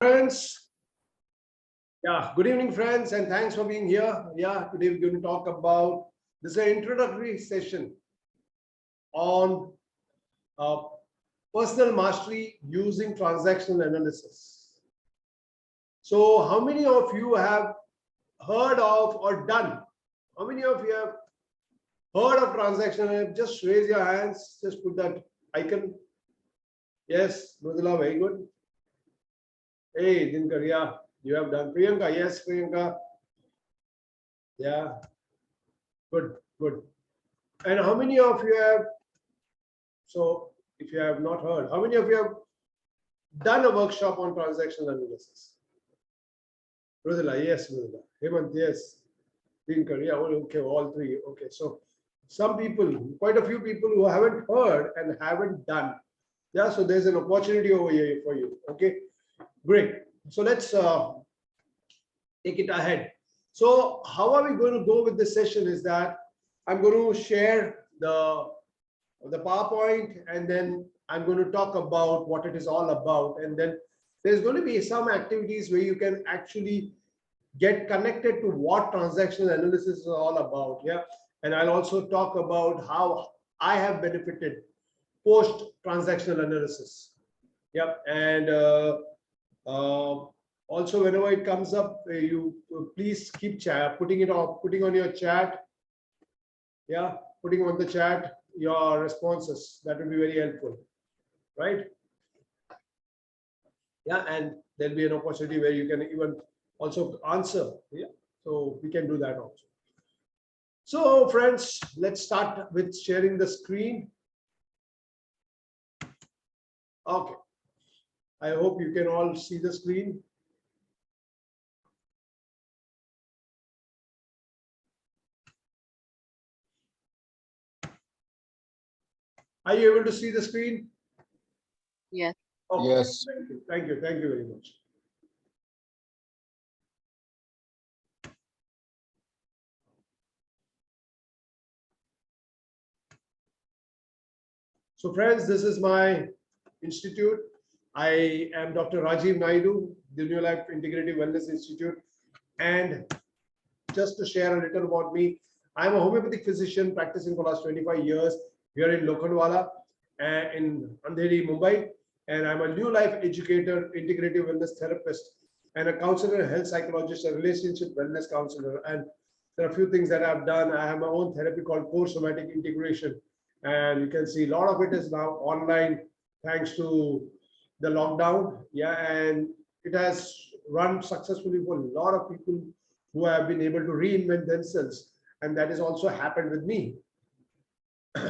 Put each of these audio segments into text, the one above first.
Friends, good evening, friends, and thanks for being here. Today we're going to talk about this is an introductory session on uh, personal mastery using transactional analysis. So, how many of you have heard of or done? How many of you have heard of transactional? Just raise your hands. Just put that icon. Yes, Mridula, very good. Hey, Dinkar, yeah, you have done. Priyanka, yes, Priyanka. Yeah, good, good. And how many of you have, so if you have not heard, how many of you have done a workshop on transactional analysis? Mridula, yes, Mridula. Hemant, yes. Dinkar, yeah, okay, all three. Okay, so some people, quite a few people who haven't heard and haven't done. Yeah, so there's an opportunity over here for you. Okay, great. So let's take it ahead. So how are we going to go with this session is that I'm going to share the PowerPoint, and then I'm going to talk about what it is all about. And then there's going to be some activities where you can actually get connected to what transactional analysis is all about. Yeah. And I'll also talk about how I have benefited post transactional analysis. Yeah. And also, whenever it comes up, you please keep putting on your chat. Yeah, putting on the chat your responses. That will be very helpful, right? Yeah, and there'll be an opportunity where you can even also answer. Yeah, so we can do that also. So, friends, let's start with sharing the screen. Okay. I hope you can all see the screen. Are you able to see the screen? Yes. Okay. Yes. Thank you. Thank you very much. So friends, this is my institute. I am Dr. Rajeev Naidu, the New Life Integrative Wellness Institute. And just to share a little about me, I'm a homeopathic physician practicing for the last 25 years here in Lokhandwala in Andheri, Mumbai. And I'm a new life educator, integrative wellness therapist, and a counselor, health psychologist, a relationship wellness counselor. And there are a few things that I've done. I have my own therapy called core somatic integration. And you can see a lot of it is now online thanks to the lockdown. Yeah, and it has run successfully for a lot of people who have been able to reinvent themselves, and that has also happened with me.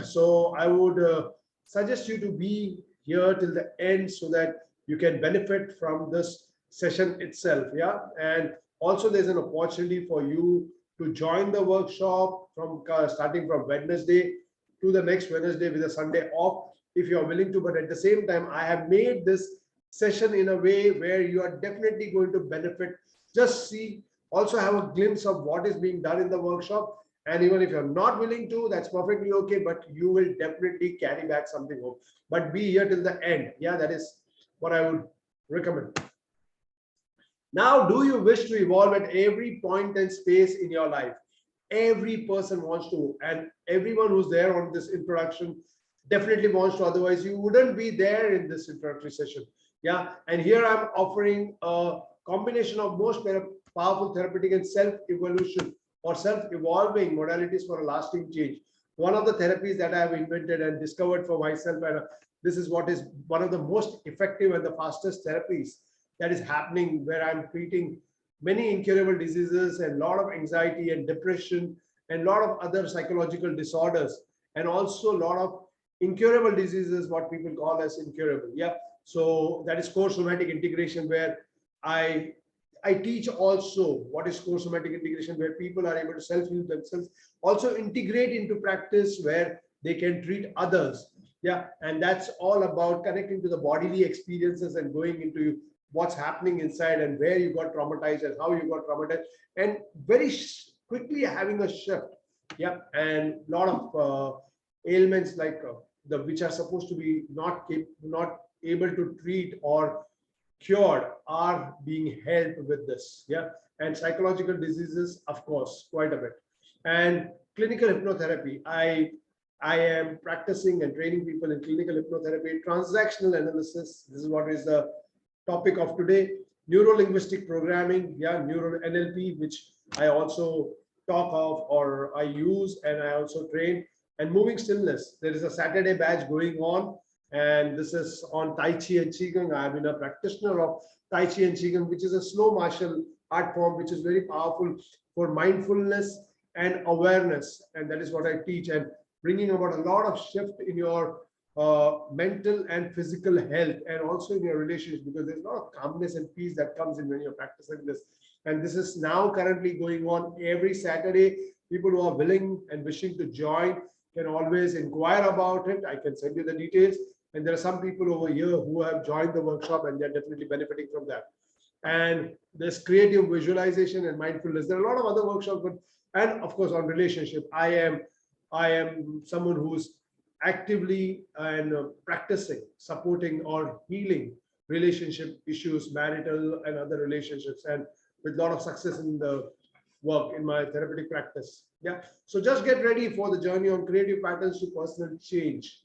So I would suggest you to be here till the end so that you can benefit from this session itself. Yeah, and also there's an opportunity for you to join the workshop from starting from Wednesday to the next Wednesday with a Sunday off if you are willing to. But at the same time, I have made this session in a way where you are definitely going to benefit. Just see, also have a glimpse of what is being done in the workshop. And even if you're not willing to, that's perfectly okay, but you will definitely carry back something home. But be here till the end. Yeah, that is what I would recommend. Now, do you wish to evolve at every point and space in your life? Every person wants to, and everyone who's there on this introduction definitely wants to, otherwise you wouldn't be there in this introductory session. Yeah, and here I'm offering a combination of most powerful therapeutic and self-evolution or self-evolving modalities for a lasting change. One of the therapies that I have invented and discovered for myself, and this is what is one of the most effective and the fastest therapies that is happening, where I'm treating many incurable diseases and a lot of anxiety and depression and a lot of other psychological disorders, and also a lot of incurable diseases, what people call as incurable. Yeah. So that is core somatic integration, where I teach also what is core somatic integration, where people are able to self-heal themselves, also integrate into practice where they can treat others. Yeah. And that's all about connecting to the bodily experiences and going into what's happening inside and where you got traumatized and how you got traumatized, and very quickly having a shift. Yeah. And a lot of ailments like the which are supposed to be not able to treat or cured are being helped with this. Yeah. And psychological diseases, of course, quite a bit. And clinical hypnotherapy. I am practicing and training people in clinical hypnotherapy, transactional analysis. This is what is the topic of today. Neuro-linguistic programming, yeah, neuro NLP, which I also talk of or I use and I also train. And moving stillness. There is a Saturday batch going on, and this is on Tai Chi and Qigong. I have been a practitioner of Tai Chi and Qigong, which is a slow martial art form, which is very powerful for mindfulness and awareness. And that is what I teach, and bringing about a lot of shift in your mental and physical health, and also in your relationships, because there's a lot of calmness and peace that comes in when you're practicing this. And this is now currently going on every Saturday. People who are willing and wishing to join can always inquire about it. I can send you the details. And there are some people over here who have joined the workshop, and they're definitely benefiting from that. And there's creative visualization and mindfulness. There are a lot of other workshops, but and of course on relationship, I am someone who's actively and practicing, supporting or healing relationship issues, marital and other relationships, and with a lot of success in the work in my therapeutic practice. Yeah. So just get ready for the journey on creative patterns to personal change.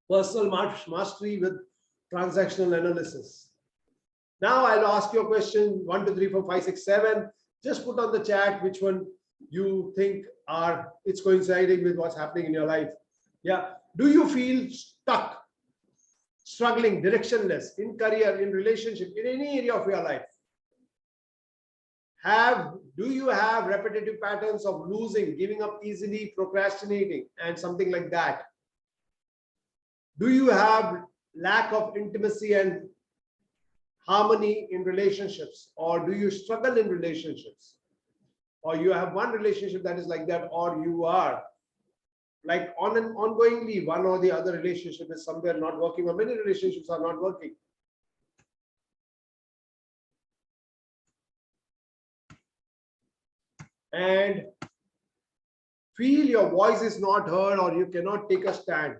Personal mastery with transactional analysis. Now I'll ask you a question 1, 2, 3, 4, 5, 6, 7. Just put on the chat which one you think are it's coinciding with what's happening in your life. Yeah. Do you feel stuck, struggling, directionless in career, in relationship, in any area of your life? Do you have repetitive patterns of losing, giving up easily, procrastinating, and something like that? Do you have lack of intimacy and harmony in relationships, or do you struggle in relationships, or you have one relationship that is like that, or you are like on an ongoingly one or the other relationship is somewhere not working, or many relationships are not working? And feel your voice is not heard, or you cannot take a stand.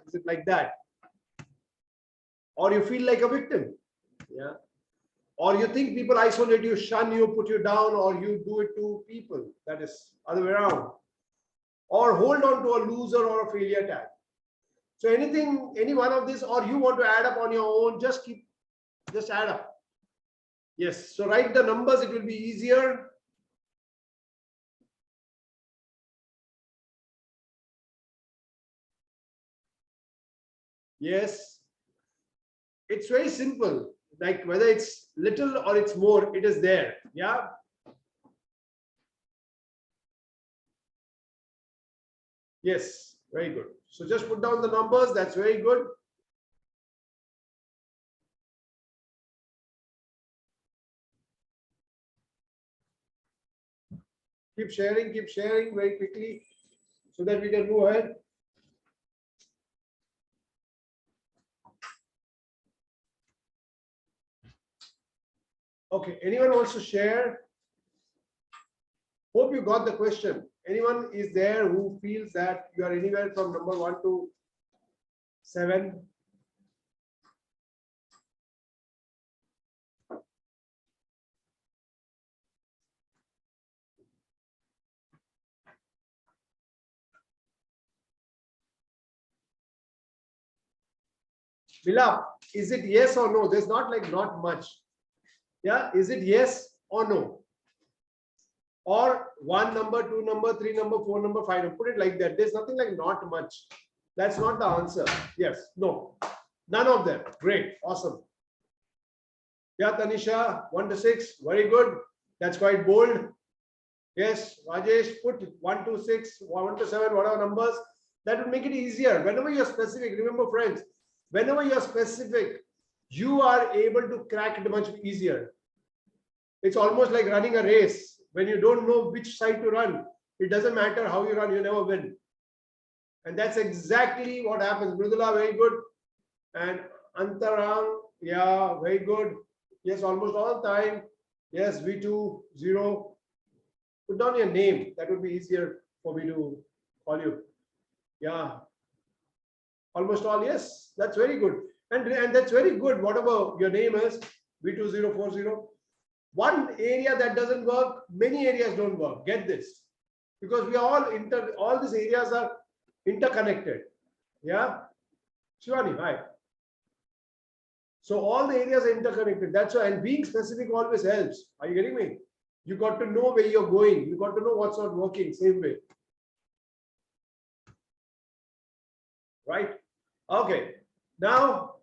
Is it like that? Or you feel like a victim? Yeah. Or you think people isolate you, shun you, put you down, or you do it to people. That is other way around. Or hold on to a loser or a failure tag. So anything, any one of this, or you want to add up on your own, just add up. Yes. So write the numbers, it will be easier. Yes. It's very simple. Like whether it's little or it's more, it is there. Yeah. Yes. Very good. So just put down the numbers. That's very good. Keep sharing very quickly so that we can move ahead. Okay, anyone wants to share? Hope you got the question. Anyone is there who feels that you are anywhere from number 1 to 7? Milap, is it yes or no? There's not like not much. Yeah, is it yes or no? Or 1 number, 2 number, 3 number, 4 number, 5 number. Put it like that. There's nothing like not much. That's not the answer. Yes, no. None of them. Great. Awesome. Yeah, Tanisha, 1 to 6. Very good. That's quite bold. Yes, Rajesh, put 1 to 6, 1 to 7, whatever numbers. That will make it easier. Whenever you're specific, remember, friends, whenever you're specific, you are able to crack it much easier. It's almost like running a race. When you don't know which side to run, it doesn't matter how you run, you never win. And that's exactly what happens. Mridula, very good. And Antarang, yeah, very good. Yes, almost all time. Yes, V2, 0. Put down your name. That would be easier for me to call you. Yeah. Almost all, yes. That's very good. And that's very good. Whatever your name is, V2040. One area that doesn't work, many areas don't work. Get this, because we are all these areas are interconnected. Yeah, Shivani, hi. So all the areas are interconnected. That's why, and being specific always helps. Are you getting me? You got to know where you're going. You got to know what's not working. Same way, right? Okay. Now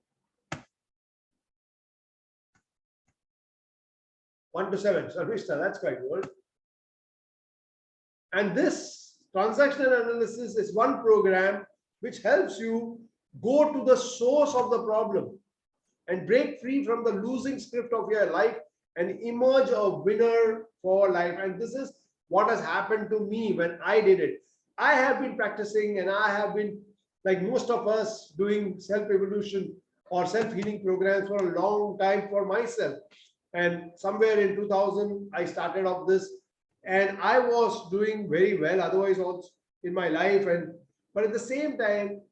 1 to 7. Sarvishta, that's quite good. And this transactional analysis is one program which helps you go to the source of the problem and break free from the losing script of your life and emerge a winner for life. And this is what has happened to me when I did it. I have been practicing, and I have been, like most of us, doing self-evolution or self-healing programs for a long time for myself. And somewhere in 2000, I started off this, and I was doing very well otherwise also in my life. But at the same time,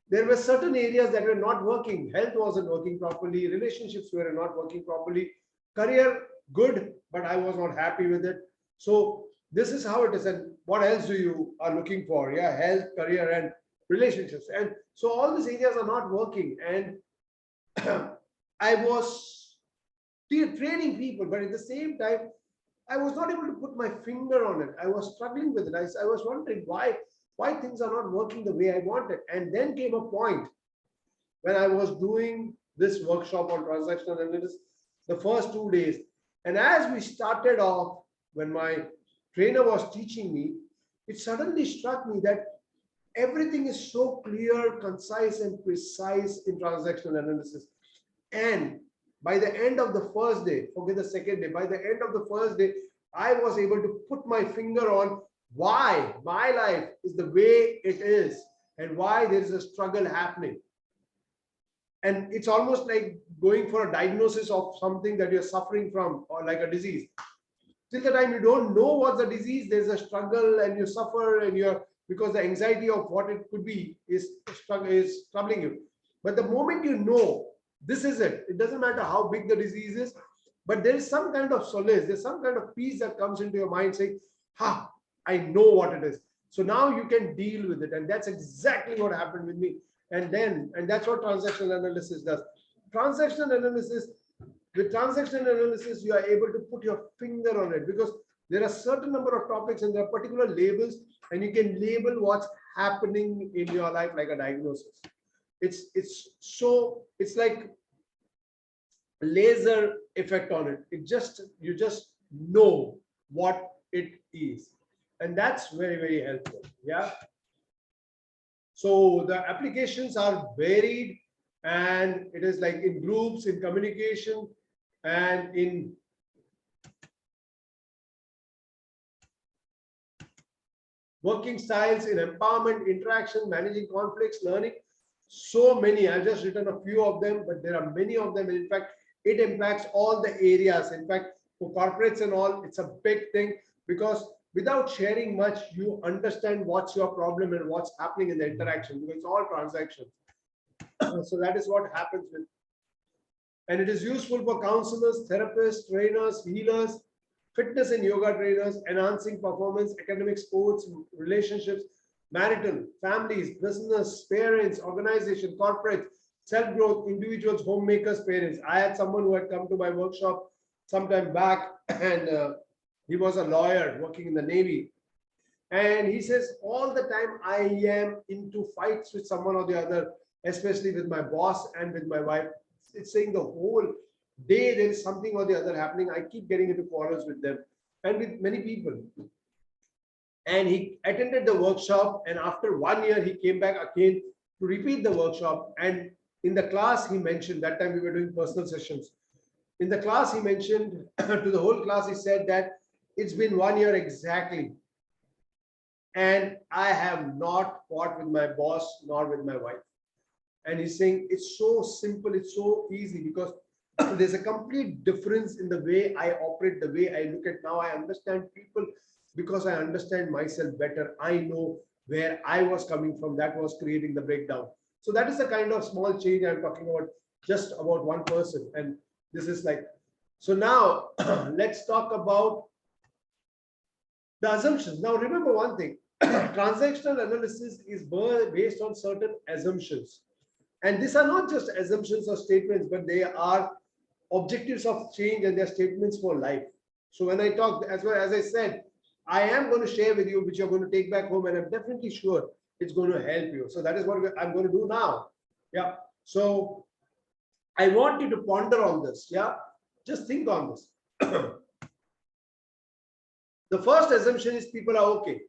there were certain areas that were not working. Health wasn't working properly. Relationships were not working properly. Career, good, but I was not happy with it. So this is how it is. And what else do you are looking for? Yeah, health, career, and relationships. And so all these areas are not working. And I was training people, but at the same time, I was not able to put my finger on it. I was struggling with it. I was wondering why things are not working the way I wanted. And then came a point when I was doing this workshop on transactional analysis, the first 2 days. And as we started off, when my trainer was teaching me, it suddenly struck me that everything is so clear, concise, and precise in transactional analysis. And by the end of the first day, forget the second day, by the end of the first day, I was able to put my finger on why my life is the way it is and why there is a struggle happening. And it's almost like going for a diagnosis of something that you're suffering from, or like a disease. Till the time you don't know what's the disease, there's a struggle and you suffer, and because the anxiety of what it could be is troubling you. But the moment you know this is it, it doesn't matter how big the disease is, but there is some kind of solace, there's some kind of peace that comes into your mind saying, I know what it is. So now you can deal with it. And that's exactly what happened with me. And that's what transactional analysis does. Transactional analysis, with transactional analysis, you are able to put your finger on it, because there are certain number of topics and there are particular labels, and you can label what's happening in your life like a diagnosis. It's like laser effect on it. You just know what it is, and that's very, very helpful. Yeah. So the applications are varied, and it is like in groups, in communication, and in working styles, in empowerment, interaction, managing conflicts, learning. So many. I've just written a few of them, but there are many of them. In fact, it impacts all the areas. In fact, for corporates and all, it's a big thing, because without sharing much, you understand what's your problem and what's happening in the interaction, because it's all transactions. So that is what happens with. And it is useful for counselors, therapists, trainers, healers, fitness and yoga trainers, enhancing performance, academic, sports, relationships, marital, families, business, parents, organization, corporate, self-growth, individuals, homemakers, parents. I had someone who had come to my workshop sometime back, and he was a lawyer working in the Navy. And he says, all the time I am into fights with someone or the other, especially with my boss and with my wife. It's saying the whole day there is something or the other happening. I keep getting into quarrels with them and with many people. And he attended the workshop, and after 1 year, he came back again to repeat the workshop. And in the class, he mentioned, that time we were doing personal sessions. In the class, he mentioned to the whole class, he said that it's been 1 year exactly, and I have not fought with my boss nor with my wife. And he's saying it's so simple, it's so easy, because there's a complete difference in the way I operate, the way I look at now. I understand people because I understand myself better. I know where I was coming from, that was creating the breakdown. So that is the kind of small change I'm talking about, just about one person. And this is like, so now let's talk about the assumptions. Now remember one thing, transactional analysis is based on certain assumptions. And these are not just assumptions or statements, but they are objectives of change and they're statements for life. So when I talk, as well as I said, I am going to share with you, which you're going to take back home, and I'm definitely sure it's going to help you. So that is what I'm going to do now. Yeah. So I want you to ponder on this. Yeah. Just think on this. The first assumption is people are okay.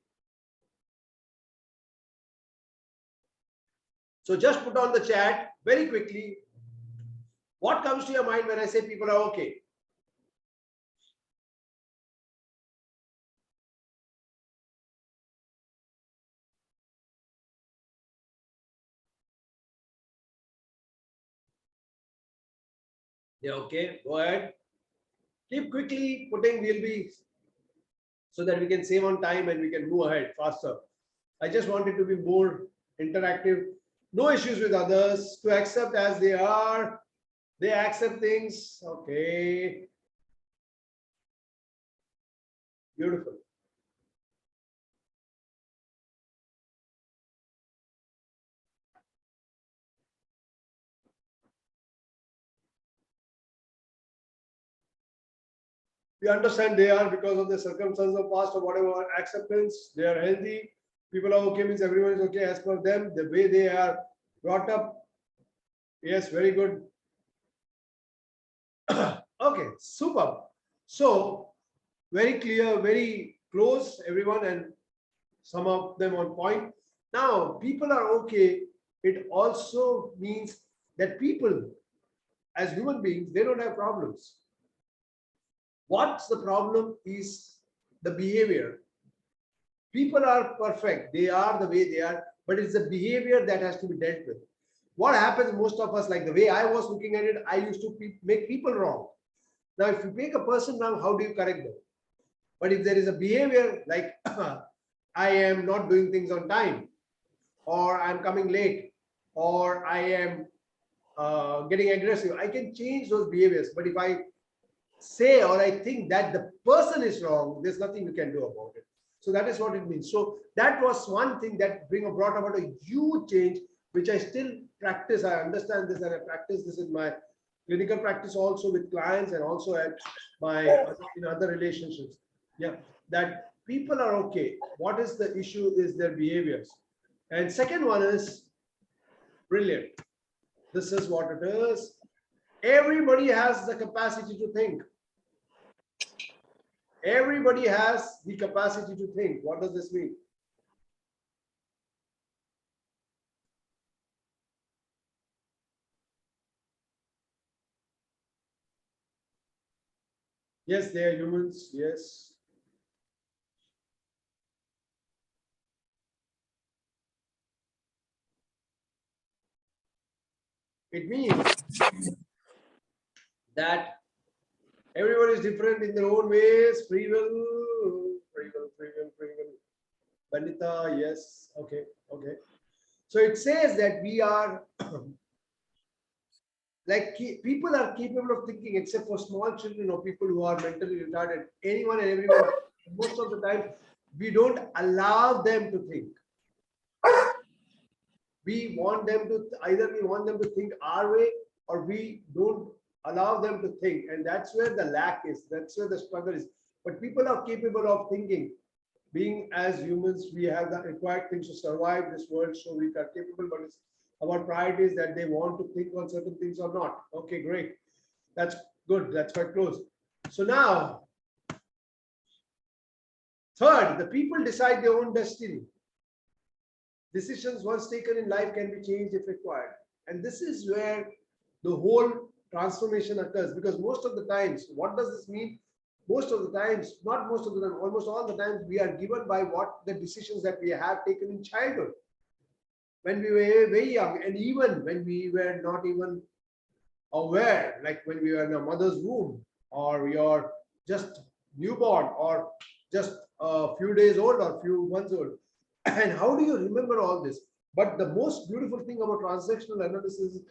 So just put on the chat very quickly. What comes to your mind when I say people are okay? Yeah, okay, go ahead. Keep quickly putting, we'll be, so that we can save on time and we can move ahead faster. I just want it to be more interactive. No issues with others, to accept as they are. They accept things. Okay. Beautiful. We understand they are because of the circumstances of past or whatever. Acceptance, they are healthy. People are okay means everyone is okay as per them. The way they are brought up. Yes, very good. Okay, super. So very clear, very close, everyone, and some of them on point. Now, people are okay. It also means that people, as human beings, they don't have problems. What's the problem is the behavior. People are perfect. They are the way they are, but it's the behavior that has to be dealt with. What happens, most of us, like the way I was looking at it, I used to make people wrong. Now, if you make a person wrong, how do you correct them? But if there is a behavior like I am not doing things on time, or I'm coming late, or I am getting aggressive, I can change those behaviors. But if I say or I think that the person is wrong, there's nothing you can do about it. So that is what it means. So that was one thing that brought about a huge change, which I still practice. I understand this and I practice this in my clinical practice also with clients and also at my in other relationships. Yeah, that people are okay. What is the issue is their behaviors. And second one is brilliant. This is what it is. Everybody has the capacity to think. Everybody has the capacity to think. What does this mean? Yes, they are humans. Yes. It means that everyone is different in their own ways. Free will, free will, free will, free will. Vanita, yes. Okay, okay. So it says that we are like people are capable of thinking, except for small children or people who are mentally retarded. Anyone and everyone, most of the time, we don't allow them to think. We want them to either we want them to think our way or we don't allow them to think, and that's where the lack is, that's where the struggle is. But people are capable of thinking. Being as humans, we have the required things to survive this world, so we are capable, but it's about priorities that they want to think on certain things or not. Okay, great, that's good, that's quite close. So now third, the people decide their own destiny. Decisions once taken in life can be changed if required. And this is where the whole transformation occurs, because most of the times, what does this mean? Most of the times, not most of the time, almost all the times, we are given by what the decisions that we have taken in childhood, when we were very young, and even when we were not even aware, like when we were in a mother's womb, or you're just newborn, or just a few days old or few months old. And how do you remember all this? But the most beautiful thing about transactional analysis is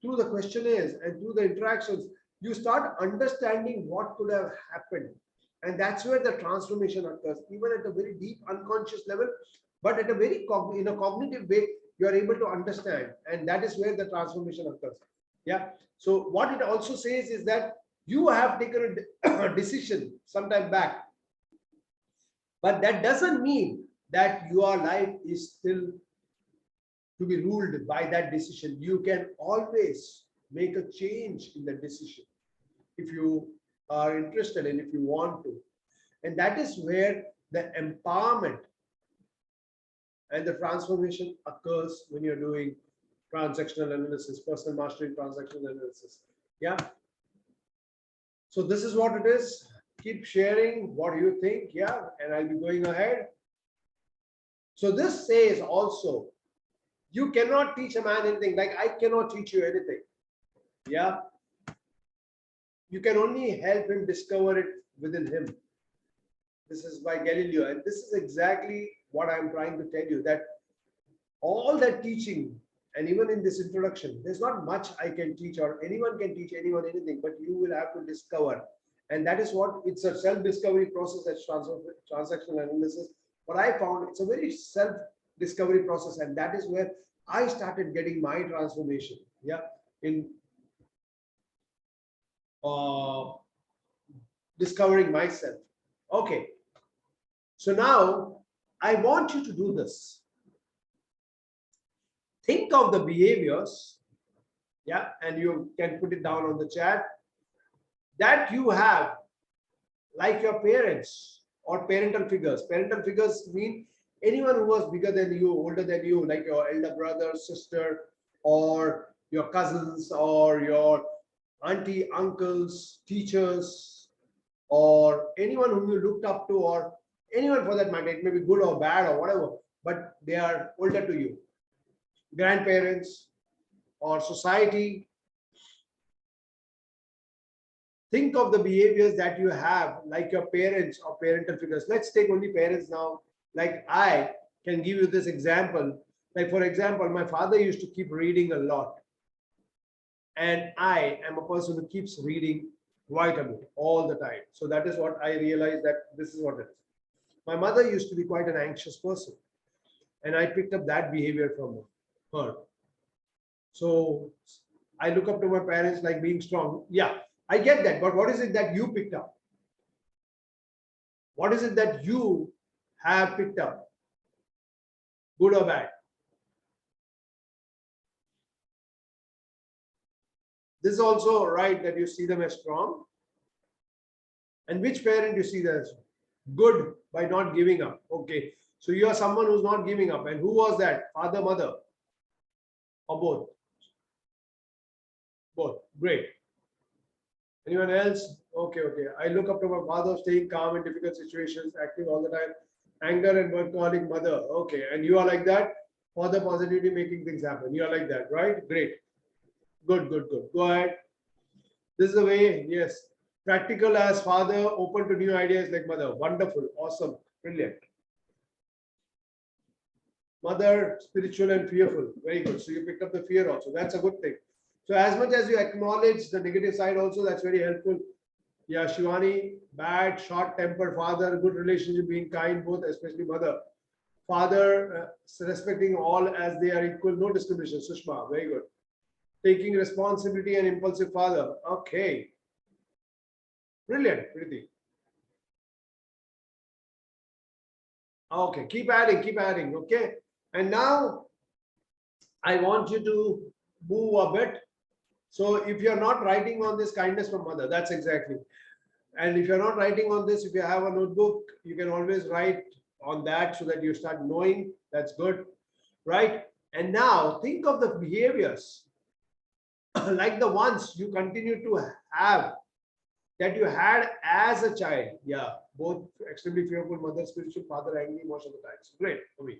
through the questionnaires and through the interactions, you start understanding what could have happened. And that's where the transformation occurs, even at a very deep unconscious level, but at a very in a cognitive way, you are able to understand. And that is where the transformation occurs. Yeah. So what it also says is that you have taken a decision sometime back, but that doesn't mean that your life is still to be ruled by that decision. You can always make a change in the decision if you are interested and if you want to. And that is where the empowerment and the transformation occurs when you're doing transactional analysis, personal mastery, transactional analysis. Yeah. So this is what it is. Keep sharing what you think. Yeah. And I'll be going ahead. So this says also, you cannot teach a man anything. Like I cannot teach you anything. Yeah. You can only help him discover it within him. This is by Galileo. And this is exactly what I'm trying to tell you, that all that teaching, and even in this introduction, there's not much I can teach or anyone can teach anyone anything, but you will have to discover. And that is what it's a self-discovery process. That's transactional analysis. What I found, it's a very self-discovery process. And that is where I started getting my transformation. Yeah. In discovering myself. Okay. So now I want you to do this. Think of the behaviors, yeah, and you can put it down on the chat, that you have, like your parents or parental figures. Parental figures mean anyone who was bigger than you, older than you, like your elder brother, sister, or your cousins, or your auntie, uncles, teachers, or anyone whom you looked up to, or anyone for that matter. It may be good or bad or whatever, but they are older to you. Grandparents or society. Think of the behaviors that you have, like your parents or parental figures. Let's take only parents now. Like I can give you this example. Like for example, my father used to keep reading a lot. And I am a person who keeps reading quite a bit all the time. So that is what I realized, that this is what it is. My mother used to be quite an anxious person. And I picked up that behavior from her. So I look up to my parents like being strong. Yeah, I get that. But what is it that you picked up? What is it that you have picked up? Good or bad? This is also right that you see them as strong. And which parent you see that as good by not giving up? Okay. So you are someone who's not giving up. And who was that? Father, mother? Or both? Both. Great. Anyone else? Okay, okay. I look up to my father, staying calm in difficult situations, active all the time. Anger and workaholic mother. Okay. And you are like that? Father, positivity, making things happen. You are like that, right? Great. Good, good, good. Go ahead. This is the way. Yes. Practical as father, open to new ideas like mother. Wonderful. Awesome. Brilliant. Mother, spiritual and fearful. Very good. So you picked up the fear also. That's a good thing. So as much as you acknowledge the negative side also, that's very helpful. Yeah, Shivani, bad, short-tempered father, good relationship, being kind, both, especially mother. Father, respecting all as they are equal, no discrimination. Sushma, very good. Taking responsibility and impulsive father. Okay. Brilliant, Preeti. Okay, keep adding, okay? And now I want you to move a bit. So if you're not writing on this kindness from mother, that's exactly. And if you're not writing on this, if you have a notebook, you can always write on that so that you start knowing. That's good, right? And now think of the behaviors like the ones you continue to have that you had as a child. Yeah, both extremely fearful, mother spiritual, father angry most of the times. Great for me.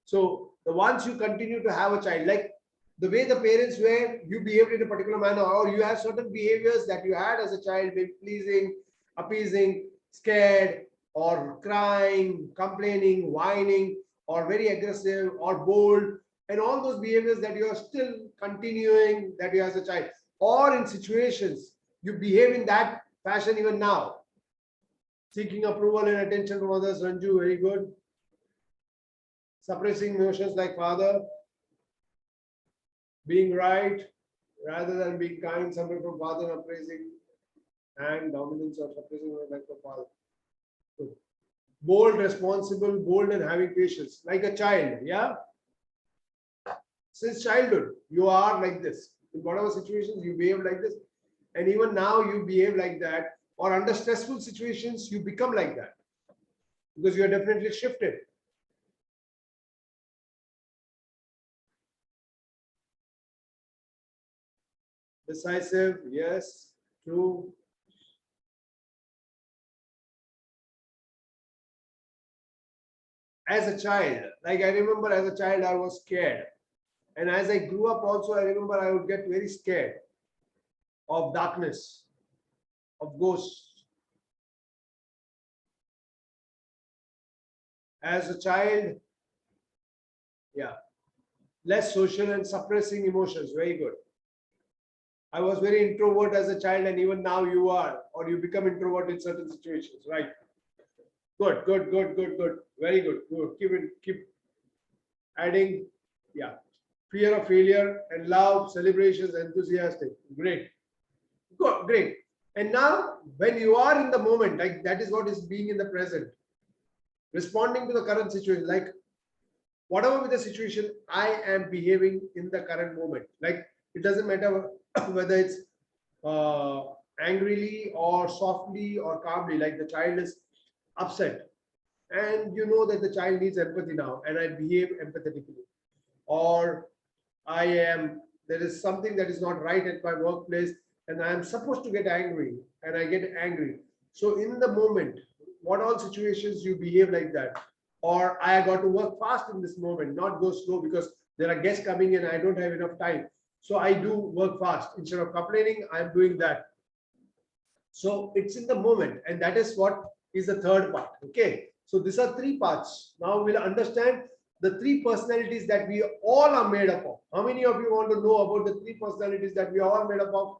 So the ones you continue to have a child, like the way the parents were, you behaved in a particular manner, or you have certain behaviors that you had as a child, maybe pleasing, appeasing, scared, or crying, complaining, whining, or very aggressive, or bold, and all those behaviors that you are still continuing that you as a child, or in situations you behave in that fashion even now. Seeking approval and attention from others, Ranju, very good. Suppressing emotions like father, being right rather than being kind, something from father, appraising and dominance or suppressing like the father. Good. Bold, responsible, bold, and having patience, like a child. Yeah. Since childhood, you are like this. In whatever situations, you behave like this. And even now, you behave like that. Or under stressful situations, you become like that. Because you are definitely shifted. Decisive, yes, true. As a child, like I remember as a child, I was scared. And as I grew up also, I remember I would get very scared of darkness, of ghosts. As a child, yeah, less social and suppressing emotions. Very good. I was very introvert as a child, and even now you are, or you become introvert in certain situations, right? Good, good, good, good, good. Very good. Good. Keep adding. Yeah. Fear of failure and love, celebrations, enthusiastic. Great. Good, great. And now, when you are in the moment, like that is what is being in the present, responding to the current situation, like whatever with the situation, I am behaving in the current moment. Like it doesn't matter whether it's uh, angrily or softly or calmly, like the child is upset. And you know that the child needs empathy now, and I behave empathetically. Or I am, there is something that is not right at my workplace, and I am supposed to get angry, and I get angry. So in the moment, what all situations you behave like that? Or I got to work fast in this moment, not go slow because there are guests coming in, I don't have enough time. So I do work fast. Instead of complaining, I'm doing that. So it's in the moment, and that is what is the third part. Okay. So these are three parts. Now we'll understand the three personalities that we all are made up of. How many of you want to know about the three personalities that we are all made up of?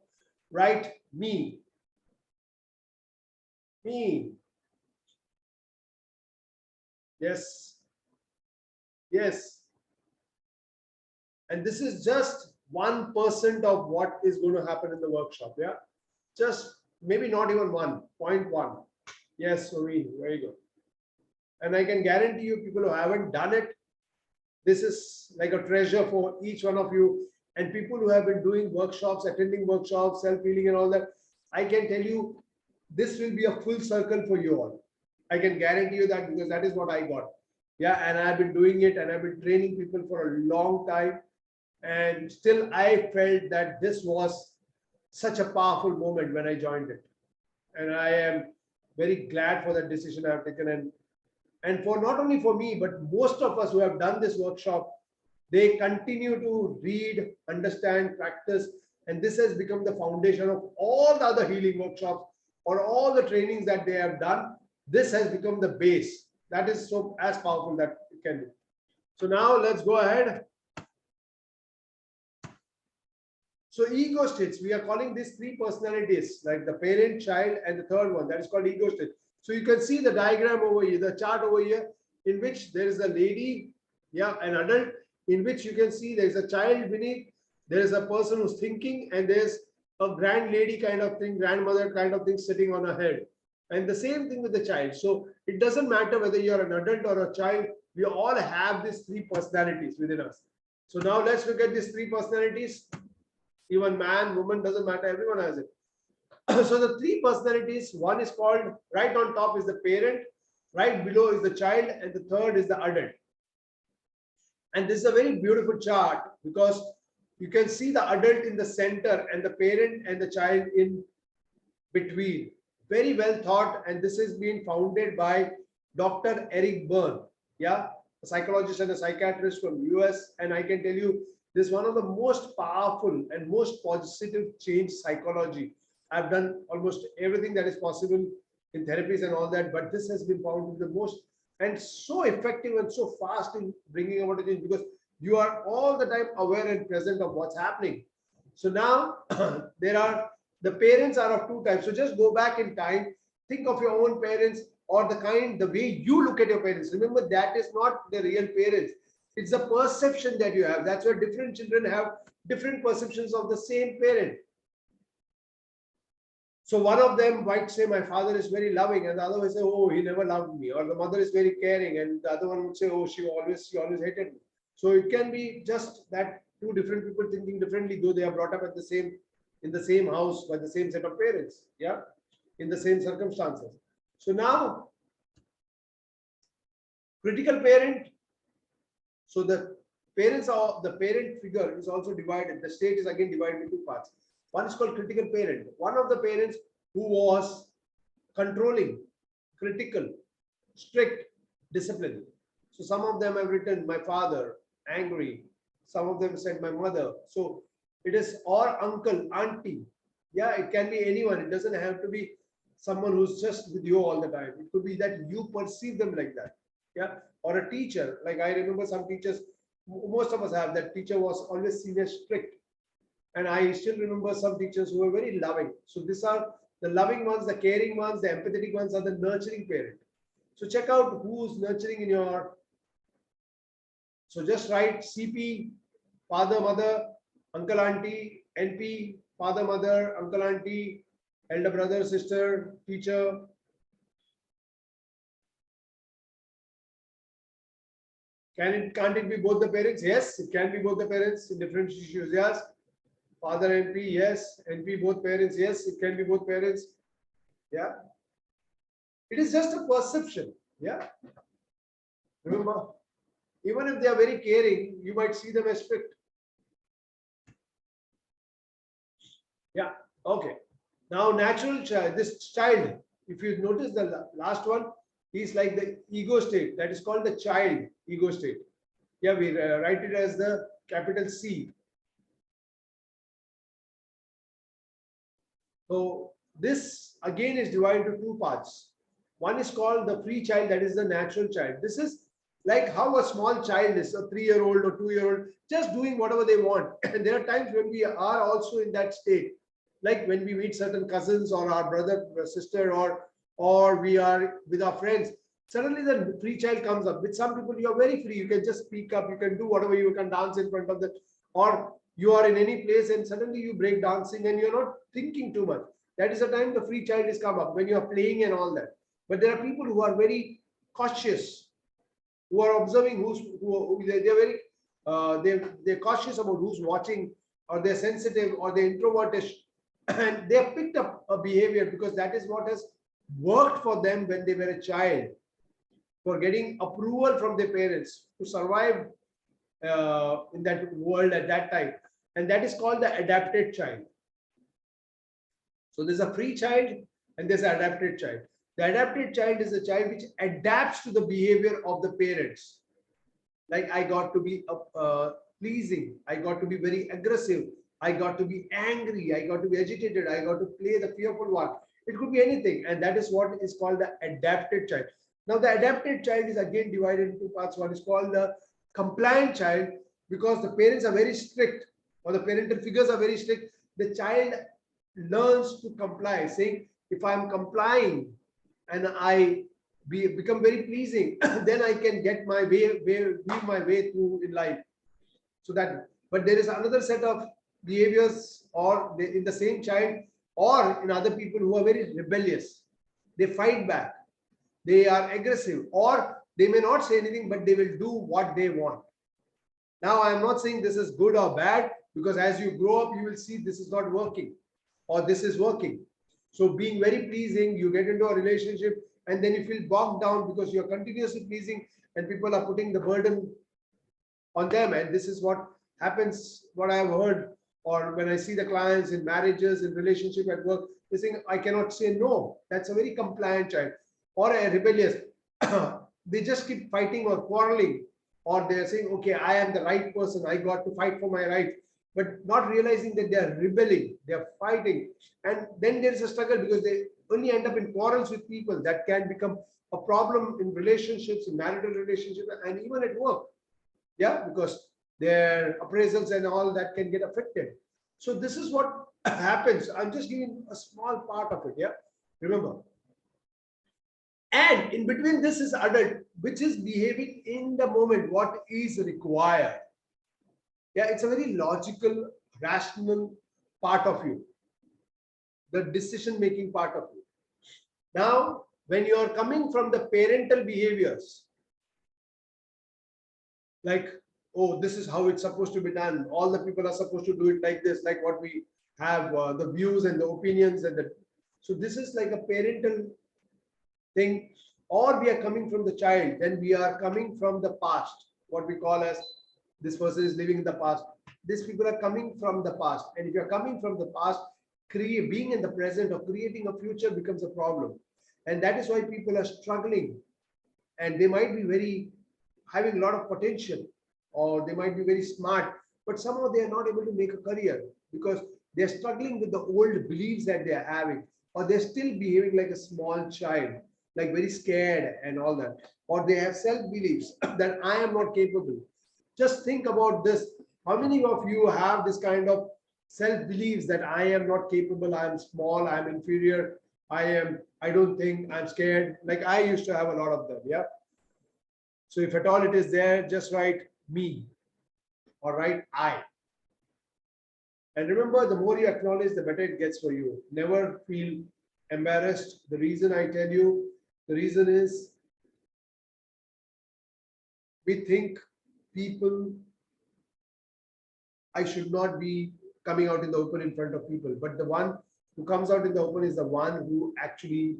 Right? Me. Me. Yes. Yes. And this is just 1% of what is going to happen in the workshop. Yeah. Just maybe not even 1.1. Yes, Soreen, very good. And I can guarantee you, people who haven't done it, this is like a treasure for each one of you. And people who have been doing workshops, attending workshops, self-healing and all that, I can tell you, this will be a full circle for you all. I can guarantee you that because that is what I got. Yeah, and I've been doing it and I've been training people for a long time. And still, I felt that this was such a powerful moment when I joined it. And I am very glad for that decision I've taken. And for not only for me, but most of us who have done this workshop, they continue to read, understand, practice, and this has become the foundation of all the other healing workshops or all the trainings that they have done. This has become the base. That is so as powerful that it can be. So now let's go ahead. So ego states, we are calling these three personalities, like the parent, child, and the third one, that is called ego state. So you can see the diagram over here, the chart over here, in which there is a lady, yeah, an adult, in which you can see there is a child beneath, there is a person who's thinking, and there's a grand lady kind of thing, grandmother kind of thing sitting on her head. And the same thing with the child. So it doesn't matter whether you're an adult or a child, we all have these three personalities within us. So now let's look at these three personalities. Even man, woman, doesn't matter, everyone has it. So the three personalities, one is called, right on top is the parent, right below is the child, and the third is the adult. And this is a very beautiful chart because you can see the adult in the center and the parent and the child in between. Very well thought, and this is being founded by Dr. Eric Berne, yeah, a psychologist and a psychiatrist from US. And I can tell you, this is one of the most powerful and most positive change psychology. I've done almost everything that is possible in therapies and all that, but this has been found to be the most and so effective and so fast in bringing about a change because You are all the time aware and present of what's happening. So now the parents are of two types. So just go back in time, think of your own parents, or the way you look at your parents. Remember, that is not the real parents. It's the perception that you have. That's why different children have different perceptions of the same parent. So one of them might say, my father is very loving, and the other will say, oh, he never loved me. Or the mother is very caring, and the other one would say, oh, she always hated me. So it can be just that two different people thinking differently, though they are brought up at in the same house by the same set of parents, yeah, in the same circumstances. So now, critical parent. So the parent figure is also divided. The state is again divided into two parts. One is called critical parent. One of the parents who was controlling, critical, strict, disciplined. So some of them have written my father, angry. Some of them said my mother. So it is or uncle, auntie. Yeah, it can be anyone. It doesn't have to be someone who's just with you all the time. It could be that you perceive them like that. Yeah, or a teacher. Like I remember some teachers, most of us have, that teacher was always seen as strict. And I still remember some teachers who were very loving. So these are the loving ones, the caring ones, the empathetic ones are the nurturing parent. So check out who's nurturing in your. So just write CP, father, mother, uncle, auntie, NP, father, mother, uncle, auntie, elder brother, sister, teacher. Can't it be both the parents? Yes, it can be both the parents in different issues. Yes. Father NP, yes. NP, both parents, yes. It can be both parents. Yeah. It is just a perception. Yeah. Remember, even if they are very caring, you might see them as strict. Yeah. Okay. Now, natural child, this child, if you notice the last one, he's like the ego state. That is called the child ego state. Yeah, we write it as the capital C. So this again is divided into two parts. One is called the free child, that is the natural child. This is like how a small child is, a 3-year-old or 2-year-old, just doing whatever they want. And there are times when we are also in that state, like when we meet certain cousins or our brother or sister, or we are with our friends. Suddenly the free child comes up. With some people, you are very free. You can just speak up. You can do whatever. You can dance in front of them, or you are in any place and suddenly you break dancing and you're not thinking too much. That is the time the free child is come up, when you are playing and all that. But there are people who are very cautious, who are observing they're very they're cautious about who's watching, or they're sensitive, or they're introvertish, and they have picked up a behavior because that is what has worked for them when they were a child, for getting approval from their parents to survive in that world at that time. And that is called the adapted child. So there's a free child and there's an adapted child. The adapted child is a child which adapts to the behavior of the parents. Like I got to be pleasing, I got to be very aggressive, I got to be angry, I got to be agitated, I got to play the fearful one. It could be anything, and that is what is called the adapted child. Now the adapted child is again divided into parts. One is called the compliant child, because the parents are very strict, or the parental figures are very strict. The child learns to comply, saying, if I'm complying and I become very pleasing, then I can get my weave my way through in life. So that, but there is another set of behaviors, or in the same child or in other people, who are very rebellious. They fight back, they are aggressive, or they may not say anything, but they will do what they want. Now, I am not saying this is good or bad, because as you grow up, you will see this is not working, or this is working. So being very pleasing, you get into a relationship, and then you feel bogged down because you're continuously pleasing and people are putting the burden on them. And this is what happens, what I have heard, or when I see the clients in marriages, in relationship, at work, they saying, I cannot say no. That's a very compliant child, or a rebellious. They just keep fighting or quarreling, or they're saying, okay, I am the right person, I got to fight for my right, but not realizing that they are rebelling, they are fighting. And then there is a struggle, because they only end up in quarrels with people. That can become a problem in relationships, in marital relationships, and even at work. Yeah, because their appraisals and all that can get affected. So this is what happens. I'm just giving a small part of it. Yeah. Remember. And in between this is adult, which is behaving in the moment, what is required. Yeah, it's a very logical, rational part of you, the decision making part of you. Now, when you are coming from the parental behaviors, like, oh, this is how it's supposed to be done. All the people are supposed to do it like this, like what we have, the views and the opinions and the. So this is like a parental thing, or we are coming from the child, then we are coming from the past, what we call as this person is living in the past. These people are coming from the past, and if you're coming from the past, being in the present or creating a future becomes a problem. And that is why people are struggling, and they might be very having a lot of potential, or they might be very smart, but somehow they are not able to make a career because they're struggling with the old beliefs that they're having, or they're still behaving like a small child, like very scared and all that, or they have self-beliefs that I am not capable. Just think about this. How many of you have this kind of self-beliefs that I am not capable, I am small, I am inferior, I don't think, I'm scared. Like I used to have a lot of them. Yeah. So if at all it is there, just write me or write I. And remember, the more you acknowledge, the better it gets for you. Never feel embarrassed. The reason I tell you, the reason is we think people, I should not be coming out in the open in front of people. But the one who comes out in the open is the one who actually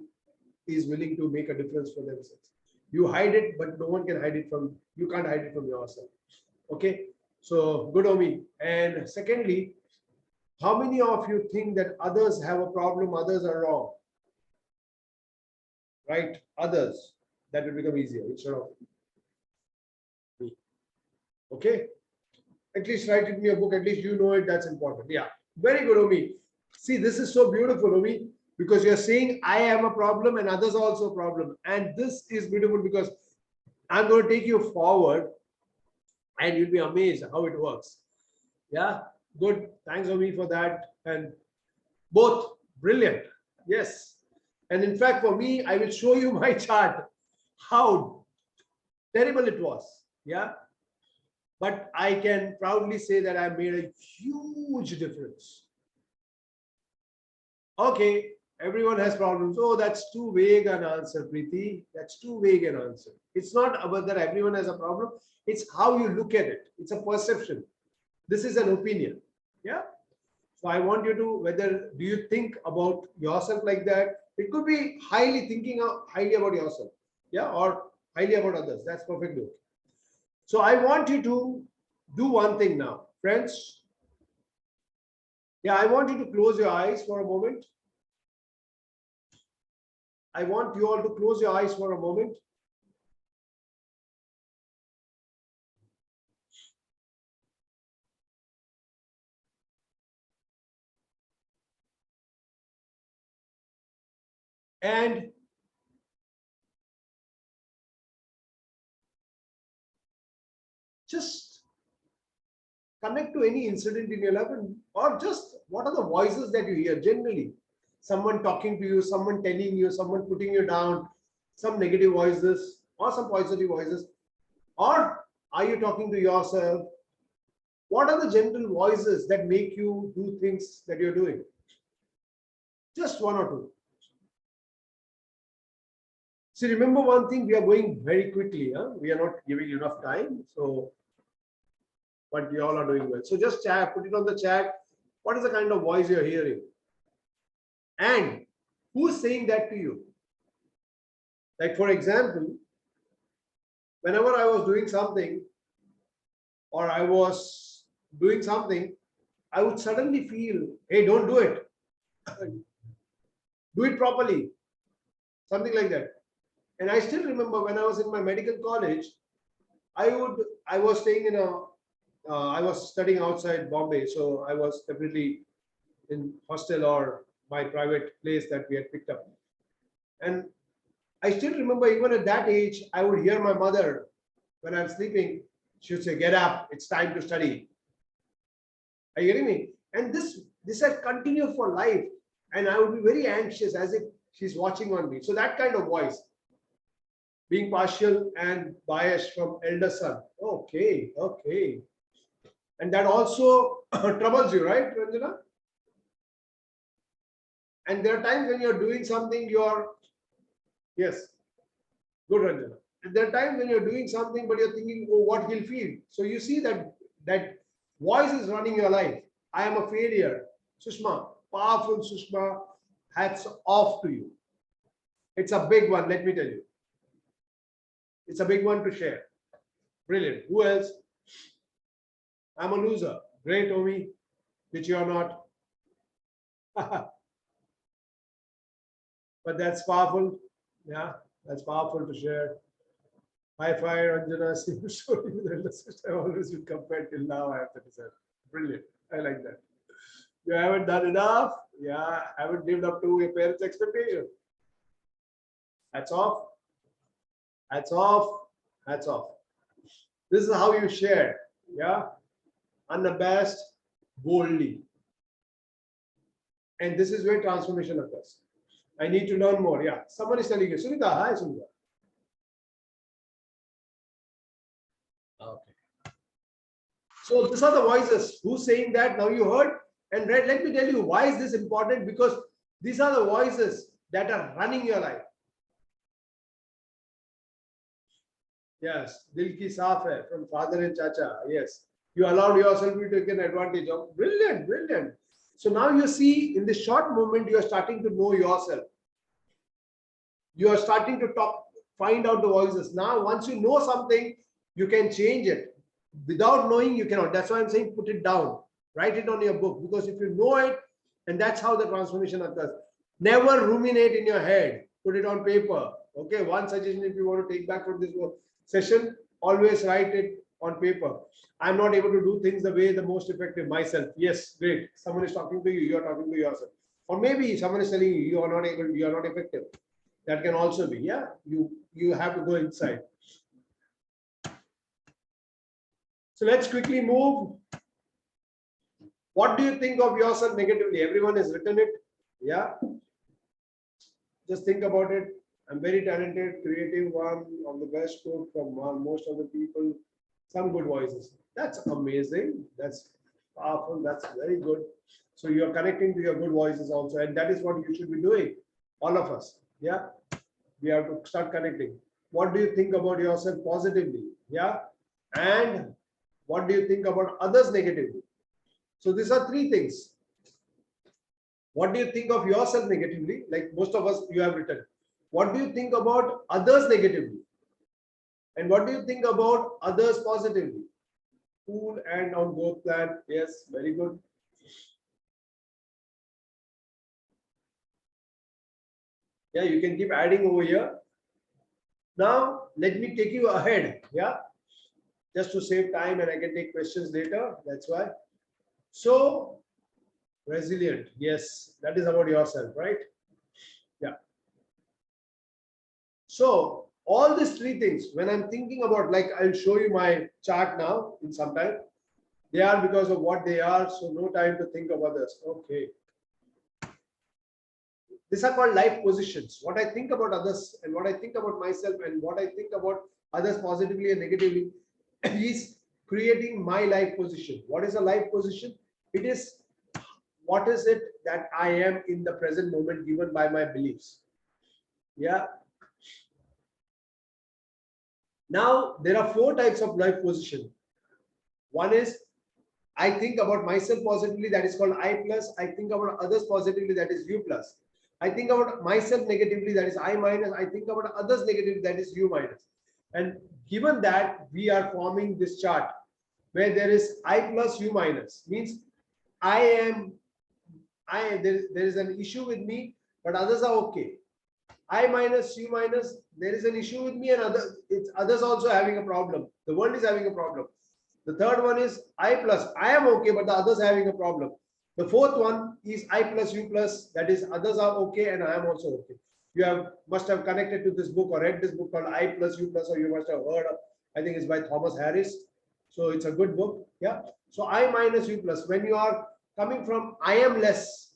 is willing to make a difference for themselves. You hide it, but no one can hide it from, you can't hide it from yourself. Okay. So good, Omi. And secondly, how many of you think that others have a problem, others are wrong? Right? Others. That will become easier instead of me. Okay. At least write it in your book. At least you know it. That's important. Yeah. Very good, Omi. See, this is so beautiful, Omi, because you're saying I am a problem and others are also a problem. And this is beautiful because I'm going to take you forward and you'll be amazed how it works. Yeah. Good. Thanks, Omi, for that. And both brilliant. Yes. And in fact, for me, I will show you my chart, how terrible it was. Yeah. But I can proudly say that I made a huge difference. Okay, everyone has problems. Oh, that's too vague an answer, Preeti. That's too vague an answer. It's not about that everyone has a problem. It's how you look at it. It's a perception. This is an opinion. Yeah. So I want you to, whether do you think about yourself like that? It could be highly thinking highly about yourself. Yeah. Or highly about others. That's perfectly okay. So I want you to do one thing now, friends. Yeah, I want you to close your eyes for a moment. I want you all to close your eyes for a moment. And just connect to any incident in your life, or just what are the voices that you hear generally? Someone talking to you, someone telling you, someone putting you down, some negative voices or some positive voices, or are you talking to yourself? What are the gentle voices that make you do things that you're doing? Just one or two. See, remember one thing, we are going very quickly. Huh? We are not giving enough time. So, but we all are doing well. So just chat, put it on the chat. What is the kind of voice you're hearing? And who's saying that to you? Like, for example, whenever I was doing something or I was doing something, I would suddenly feel, hey, don't do it. Do it properly. Something like that. And I still remember when I was in my medical college, I was staying in I was studying outside Bombay. So I was definitely in hostel or my private place that we had picked up. And I still remember even at that age, I would hear my mother when I'm sleeping. She would say, get up, it's time to study. Are you getting me? And this has continued for life. And I would be very anxious as if she's watching on me. So that kind of voice, being partial and biased from elder son. Okay, okay. And that also troubles you, right, Ranjana? And there are times when you're doing something, yes, good, Ranjana. And there are times when you're doing something, but you're thinking, oh, what he'll feel. So you see that voice is running your life. I am a failure. Sushma, powerful Sushma, hats off to you. It's a big one, let me tell you. It's a big one to share. Brilliant. Who else? I'm a loser. Great, Omi, which you are not. But that's powerful. Yeah, that's powerful to share. High five, Ranjana. I've always been compared till now. I have to say, brilliant. I like that. You haven't done enough. Yeah, haven't lived up to your parents' expectation. Hats off. Hats off. Hats off. This is how you share. Yeah, unabashed, boldly. And this is where transformation occurs. I need to learn more. Yeah, someone is telling you, Sunita, hi, Sunita. Okay. So these are the voices. Who's saying that? Now you heard and read. Let me tell you why is this important? Because these are the voices that are running your life. Yes, Dil ki saaf hai from father and chacha. Yes, you allowed yourself to be taken advantage of. Brilliant, brilliant. So now you see in this short moment, you are starting to know yourself. You are starting to talk, find out the voices. Now, once you know something, you can change it. Without knowing, you cannot. That's why I'm saying put it down. Write it on your book. Because if you know it, and that's how the transformation occurs. Never ruminate in your head. Put it on paper. Okay, one suggestion if you want to take back from this session, always write it on paper. I'm not able to do things the way the most effective myself. Yes, great. Someone is talking to you, you are talking to yourself. Or maybe someone is telling you, you are not able, you are not effective. That can also be, yeah. You have to go inside. So let's quickly move. What do you think of yourself negatively? Everyone has written it. Yeah. Just think about it. I'm very talented, creative, one of the best cook from most of the people. Some good voices. That's amazing. That's powerful. That's very good. So you're connecting to your good voices also. And that is what you should be doing. All of us. Yeah. We have to start connecting. What do you think about yourself positively? Yeah. And what do you think about others negatively? So these are three things. What do you think of yourself negatively? Like most of us, you have written. What do you think about others negatively? And what do you think about others positively? Cool and on both plan. Yes, very good. Yeah, you can keep adding over here. Now, let me take you ahead. Yeah, just to save time and I can take questions later. That's why. So, resilient. Yes, that is about yourself, right? Yeah. So, all these three things, when I'm thinking about, like, I'll show you my chart now in some time. They are because of what they are. So, no time to think of others. Okay. These are called life positions. What I think about others and what I think about myself and what I think about others positively and negatively is creating my life position. What is a life position? It is what is it that I am in the present moment given by my beliefs. Yeah. Now, there are four types of life position. One is I think about myself positively, that is called I plus. I think about others positively, that is U plus. I think about myself negatively, that is I minus. I think about others negatively, that is U minus. And given that, we are forming this chart where there is I plus U minus, means there is an issue with me, but others are okay. I minus, U minus, there is an issue with me and others also having a problem. The world is having a problem. The third one is I plus, I am okay, but the others are having a problem. The fourth one is I plus U plus, that is others are okay and I am also okay. You must have connected to this book or read this book called I plus U plus, or you must have heard of, I think it's by Thomas Harris. So it's a good book. Yeah. So I minus U plus, when you are coming from I am less,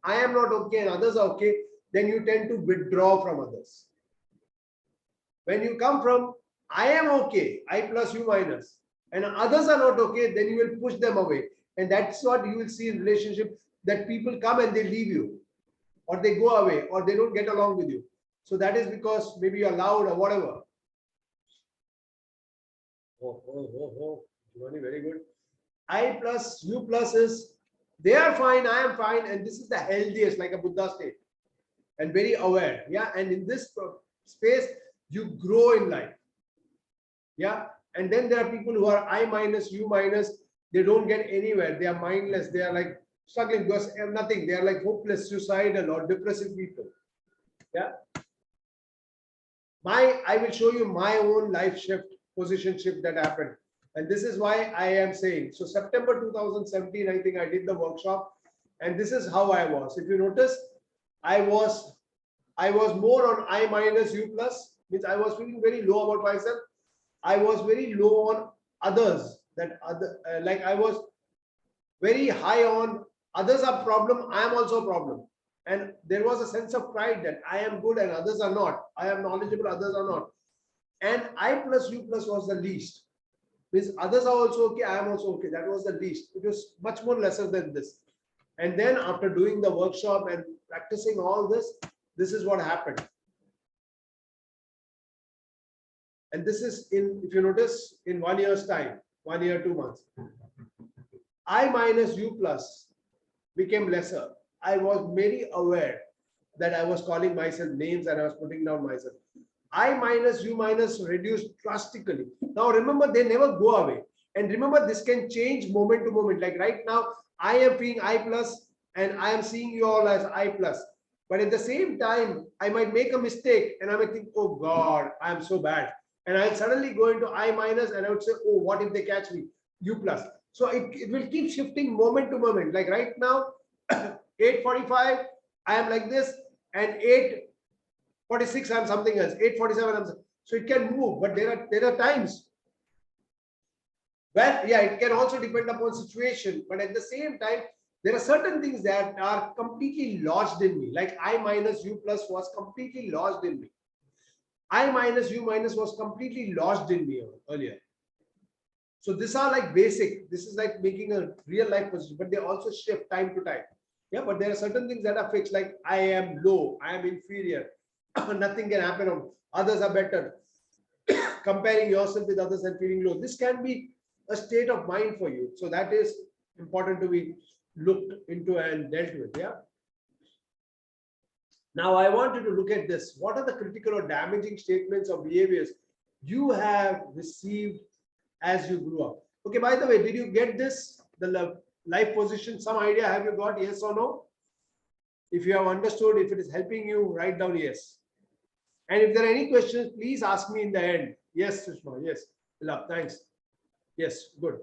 I am not okay and others are okay, then you tend to withdraw from others. When you come from I am okay, I plus U minus, and others are not okay, then you will push them away. And that's what you will see in relationship, that people come and they leave you, or they go away, or they don't get along with you. So that is because maybe you're loud or whatever. Giovanni, very good. I plus U plus is they are fine, I am fine, and this is the healthiest, like a Buddha state, and very aware. Yeah, and in this space, you grow in life. Yeah, and then there are people who are I minus, U minus, they don't get anywhere, they are mindless, they are like struggling because they have nothing, they are like hopeless, suicidal, or depressive people. Yeah. I will show you my own life shift, position shift that happened. And this is why I am saying, so September 2017, I think I did the workshop, and this is how I was. If you notice, I was more on I minus U plus, means I was feeling very low about myself. I was very low on others, that other, like I was very high on others are problem, I am also a problem. And there was a sense of pride that I am good and others are not. I am knowledgeable, others are not. And I plus U plus was the least. Means others are also okay, I am also okay. That was the least. It was much more lesser than this. And then after doing the workshop and practicing all this, this is what happened. And this is in, if you notice, in 1 year's time, 1 year, 2 months. I minus U plus became lesser. I was very aware that I was calling myself names and I was putting down myself. I minus U minus reduced drastically. Now remember, they never go away. And remember, this can change moment to moment. Like right now, I am feeling I plus and I am seeing you all as I plus. But at the same time, I might make a mistake and I might think, oh God, I am so bad. And I'll suddenly go into I minus and I would say, oh, what if they catch me? U plus. So it will keep shifting moment to moment. Like right now, 8:45, I am like this, and 8:46, I'm something else. 8:47, I'm so it can move, but there are times. Well, yeah, it can also depend upon situation, but at the same time, there are certain things that are completely lodged in me. Like I minus U plus was completely lodged in me. I minus U minus was completely lodged in me earlier. So these are like basic. This is like making a real life position, but they also shift time to time. Yeah, but there are certain things that are fixed, like I am low, I am inferior, nothing can happen on others are better. Comparing yourself with others and feeling low. This can be a state of mind for you. So that is important to be looked into and dealt with. Yeah. Now I want you to look at this. What are the critical or damaging statements or behaviors you have received as you grew up? Okay, by the way, did you get this? The life position, some idea have you got, yes or no? If you have understood, if it is helping you, write down yes. And if there are any questions, please ask me in the end. Yes, Sushma, yes. Love, thanks. Yes, good.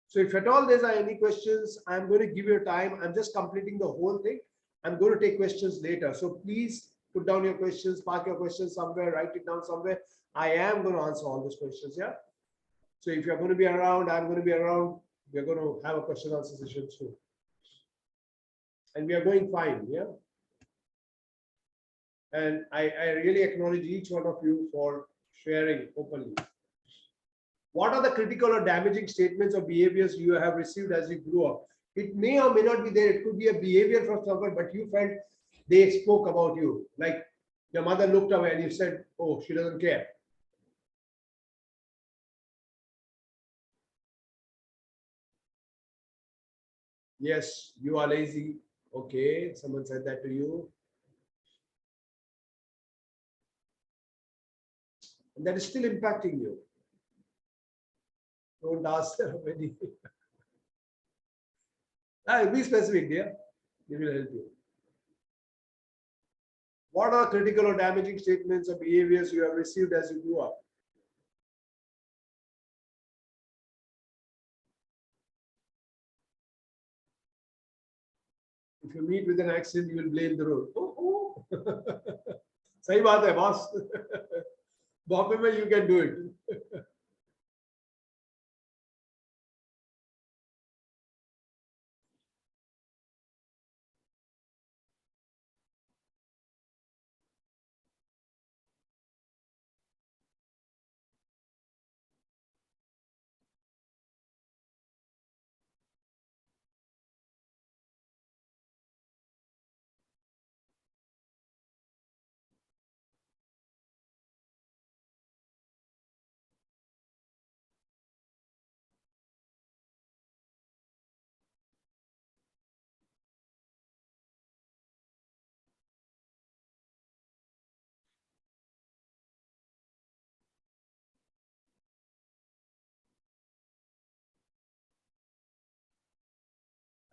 So if at all there are any questions, I'm going to give you time. I'm just completing the whole thing. I'm going to take questions later. So please put down your questions, park your questions somewhere, write it down somewhere. I am going to answer all those questions. Yeah. So if you're going to be around, I'm going to be around. We're going to have a question answer session soon. And we are going fine. Yeah. And I really acknowledge each one of you for sharing openly. What are the critical or damaging statements or behaviors you have received as you grew up? It may or may not be there. It could be a behavior from someone, but you felt they spoke about you. Like your mother looked away and you said, oh, she doesn't care. Yes, you are lazy. Okay, someone said that to you. And that is still impacting you. Don't ask many. Be specific, dear. It will help you. What are critical or damaging statements or behaviors you have received as you grew up? If you meet with an accident, you will blame the road. Oh, oh. सही बात है boss. Bombay में you can do it.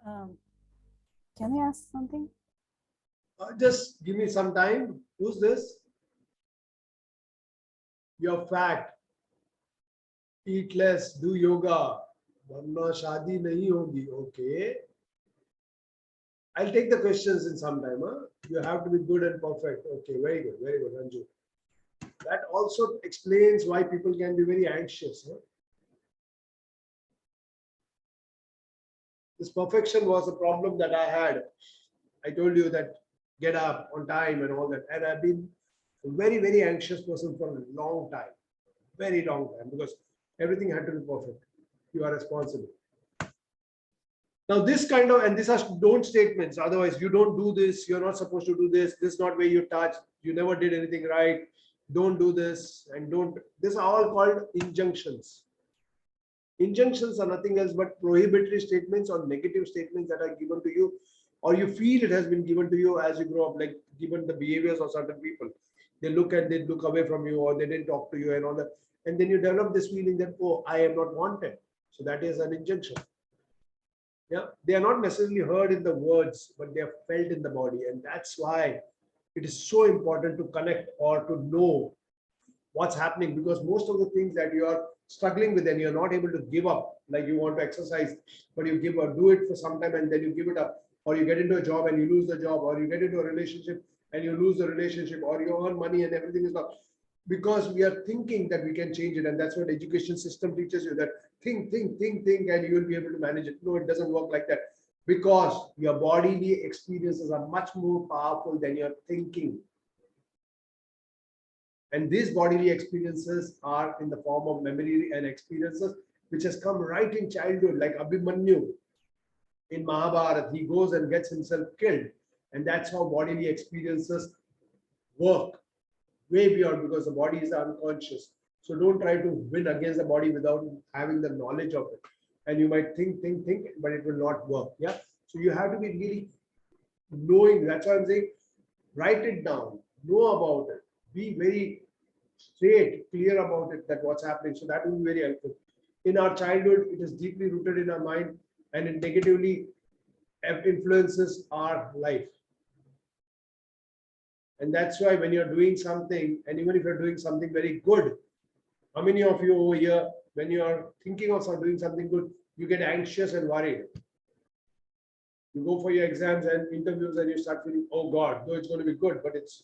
Can I ask something? Just give me some time. Who's this? You're fat. Eat less. Do yoga. वरना शादी नहीं होगी. Okay. I'll take the questions in some time. Huh? You have to be good and perfect. Okay. Very good, Ranju. That also explains why people can be very anxious. Huh? This perfection was a problem that I had. I told you that get up on time and all that. And I've been a very anxious person for a long time. Very long time, because everything had to be perfect. You are responsible. Now this kind of, and these are don't statements. Otherwise, you don't do this. You're not supposed to do this. This is not where you touch. You never did anything right. Don't do this and don't. These are all called injunctions. Injunctions are nothing else but prohibitory statements or negative statements that are given to you, or you feel it has been given to you as you grow up, like given the behaviors of certain people. They look and they look away from you, or they didn't talk to you and all that. And then you develop this feeling that, oh, I am not wanted. So that is an injunction. Yeah, they are not necessarily heard in the words, but they are felt in the body. And that's why it is so important to connect or to know what's happening, because most of the things that you are struggling with and you're not able to give up, like you want to exercise, but you give or do it for some time and then you give it up, or you get into a job and you lose the job, or you get into a relationship and you lose the relationship, or you earn money and everything is not, because we are thinking that we can change it. And that's what education system teaches you, that think, and you will be able to manage it. No, it doesn't work like that, because your bodily experiences are much more powerful than your thinking. And these bodily experiences are in the form of memory and experiences which has come right in childhood, like Abhimanyu in Mahabharata. He goes and gets himself killed. And that's how bodily experiences work, way beyond, because the body is unconscious. So don't try to win against the body without having the knowledge of it. And you might think, but it will not work. Yeah. So you have to be really knowing. That's why I'm saying, write it down, know about it, be very straight, clear about it, that what's happening. So that will be very helpful. In our childhood, it is deeply rooted in our mind, and it negatively influences our life. And that's why when you're doing something, and even if you're doing something very good, how many of you over here, when you're thinking of doing something good, you get anxious and worried? You go for your exams and interviews and you start feeling, oh God, though it's going to be good, but it's,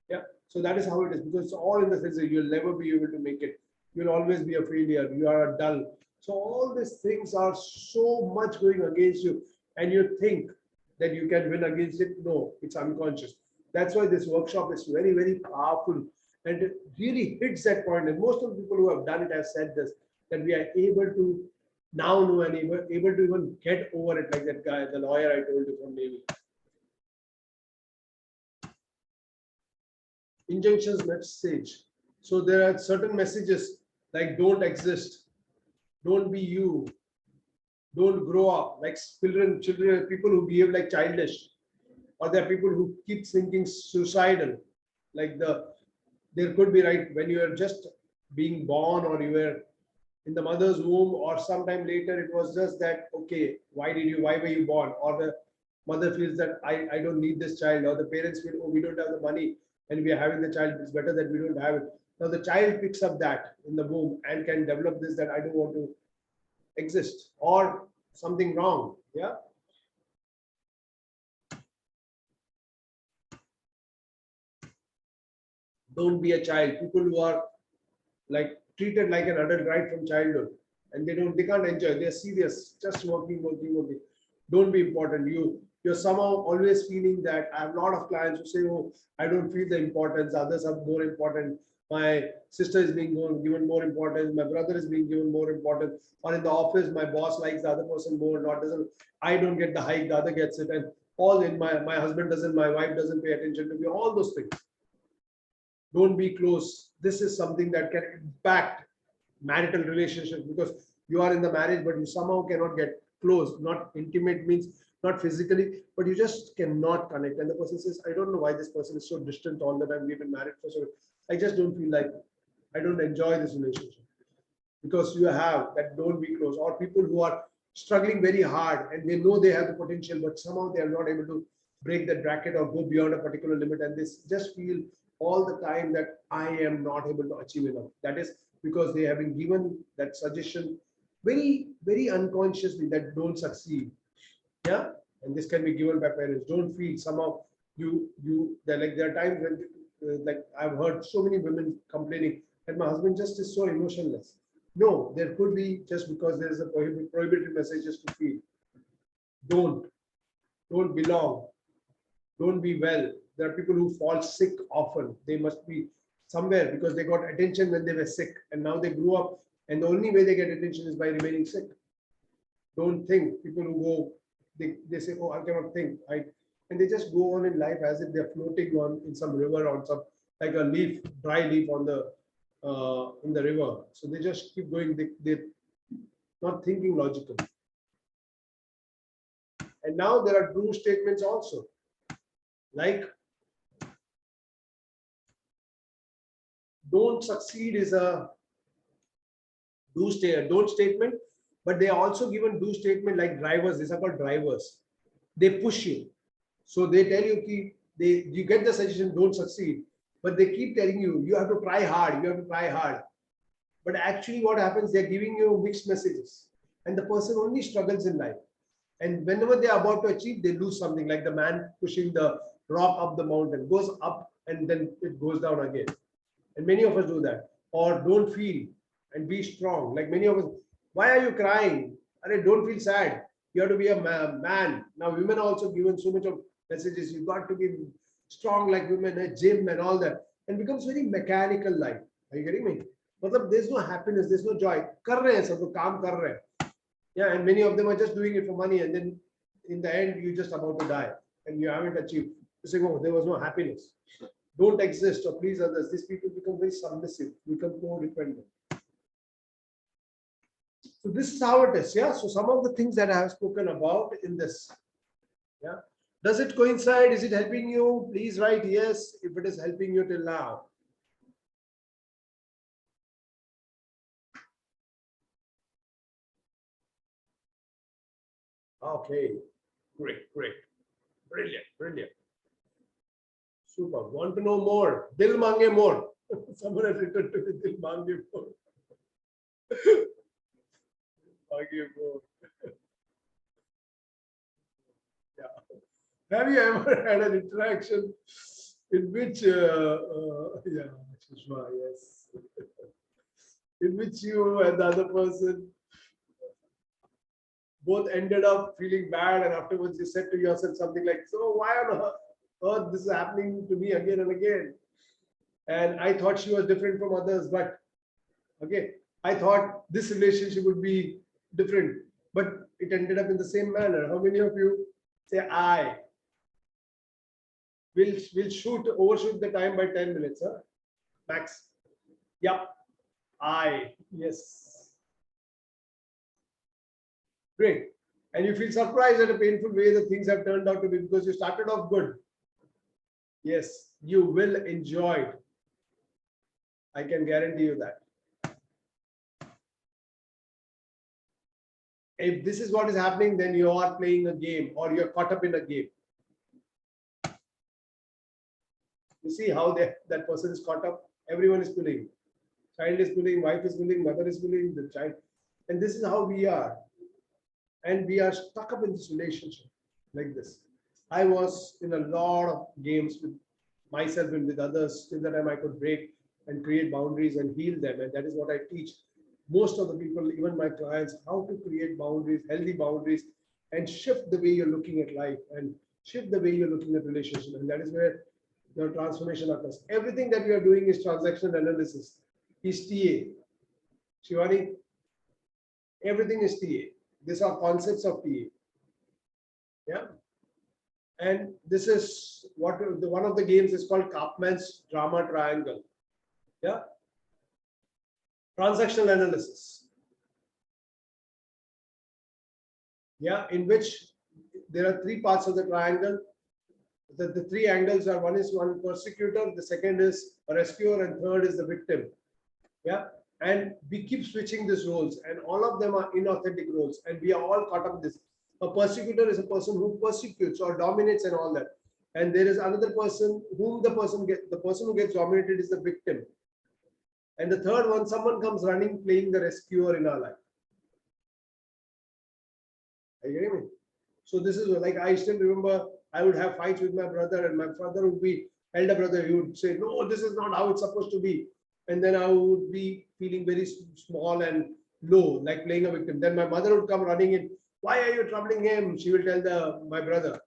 yeah. So that is how it is, because it's all in the sense that you'll never be able to make it. You'll always be a failure. You are a dull. So all these things are so much going against you, and you think that you can win against it. No, it's unconscious. That's why this workshop is very powerful, and it really hits that point. And most of the people who have done it have said this, that we are able to now know and able to even get over it, like that guy, the lawyer I told you from Navy. Injunctions message. So there are certain messages like don't exist, don't be you, don't grow up, like children, people who behave like childish, or there are people who keep thinking suicidal, like there could be, right, when you are just being born, or you were in the mother's womb, or sometime later, it was just that, okay, why were you born? Or the mother feels that I don't need this child, or the parents feel, oh, we don't have the money and we are having the child, it's better that we don't have it. Now the child picks up that in the womb and can develop this, that I don't want to exist, or something wrong. Yeah. Don't be a child. People who are like treated like an adult right from childhood, and they can't enjoy, they're serious, just working. Don't be important. You're somehow always feeling that. I have a lot of clients who say, oh, I don't feel the importance, others are more important, my sister is being given more importance, my brother is being given more importance, or in the office my boss likes the other person more, not doesn't, I don't get the hike, the other gets it, and all in my husband doesn't, my wife doesn't pay attention to me, all those things. Don't be close. This is something that can impact marital relationships, because you are in the marriage, but you somehow cannot get close. Not intimate means not physically, but you just cannot connect. And the person says, I don't know why this person is so distant all the time. We've been married for so long. I just don't feel like, I don't enjoy this relationship. Because you have that, don't be close. Or people who are struggling very hard, and they know they have the potential, but somehow they are not able to break that bracket or go beyond a particular limit, and they just feel all the time that I am not able to achieve enough. That is because they have been given that suggestion very, very unconsciously that don't succeed. Yeah, and this can be given by parents. Don't feel somehow there are times when like I've heard so many women complaining that my husband just is so emotionless. No, there could be just because there is a prohibited message just to feel. Don't belong, don't be well. There are people who fall sick often. They must be somewhere because they got attention when they were sick, and now they grew up, and the only way they get attention is by remaining sick. Don't think. People who go, they say, oh, I cannot think. And they just go on in life as if they're floating on in some river, on some like a leaf, dry leaf on the in the river. So they just keep going. They're not thinking logically. And now there are true statements also, like don't succeed is a don't statement, but they are also given do statement like drivers. These are called drivers. They push you. So they tell you you get the suggestion don't succeed, but they keep telling you you have to try hard, you have to try hard. But actually what happens, they're giving you mixed messages, and the person only struggles in life. And whenever they are about to achieve, they lose something, like the man pushing the rock up the mountain, goes up and then it goes down again. And many of us do that. Or don't feel and be strong. Like many of us, why are you crying? Don't feel sad. You have to be a man. Now women are also given so much of messages. You've got to be strong like women, a gym and all that. And becomes very mechanical life. Are you getting me? But there's no happiness, there's no joy. Kar rahe hain, sab log kaam kar rahe hain. Yeah, and many of them are just doing it for money, and then in the end, you're just about to die and you haven't achieved. You say, oh, there was no happiness. Don't exist or please others. These people become very submissive, become codependent. So this is how it is. Yeah. So some of the things that I have spoken about in this. Yeah. Does it coincide? Is it helping you? Please write yes if it is helping you till now. Okay. Great. Brilliant. Super. Want to know more? Dil mange more. Someone has written to me, Dil mange more. Mange more. Yeah. Have you ever had an interaction in which, yeah, Sushma, yes, in which you and the other person both ended up feeling bad, and afterwards you said to yourself something like, so why on earth this is happening to me again and again? And I thought she was different from others, but okay, I thought this relationship would be different, but it ended up in the same manner. How many of you say I? We'll overshoot the time by 10 minutes, huh? Max. Yep. Yes. Great. And you feel surprised at a painful way that things have turned out to be because you started off good. Yes, you will enjoy it. I can guarantee you that. If this is what is happening, then you are playing a game or you're caught up in a game. You see how that person is caught up? Everyone is pulling. Child is pulling, wife is pulling, mother is pulling, the child. And this is how we are. And we are stuck up in this relationship like this. I was in a lot of games with myself and with others till the time I could break and create boundaries and heal them. And that is what I teach most of the people, even my clients, how to create boundaries, healthy boundaries, and shift the way you're looking at life and shift the way you're looking at relationship. And that is where your transformation occurs. Everything that we are doing is transactional analysis, is TA. Shivani, everything is TA. These are concepts of TA. Yeah. And this is what one of the games is called Kaufman's drama triangle. Yeah. Transactional analysis. Yeah, in which there are three parts of the triangle. The three angles are one persecutor, the second is a rescuer, and third is the victim. Yeah. And we keep switching these roles, and all of them are inauthentic roles, and we are all caught up in this. A persecutor is a person who persecutes or dominates and all that. And there is another person whom the person who gets dominated is the victim. And the third one, someone comes running playing the rescuer in our life. Are you getting me? So this is like, I still remember I would have fights with my brother, and my father would be elder brother. He would say, no, this is not how it's supposed to be. And then I would be feeling very small and low, like playing a victim. Then my mother would come running in. Why are you troubling him? She will tell my brother.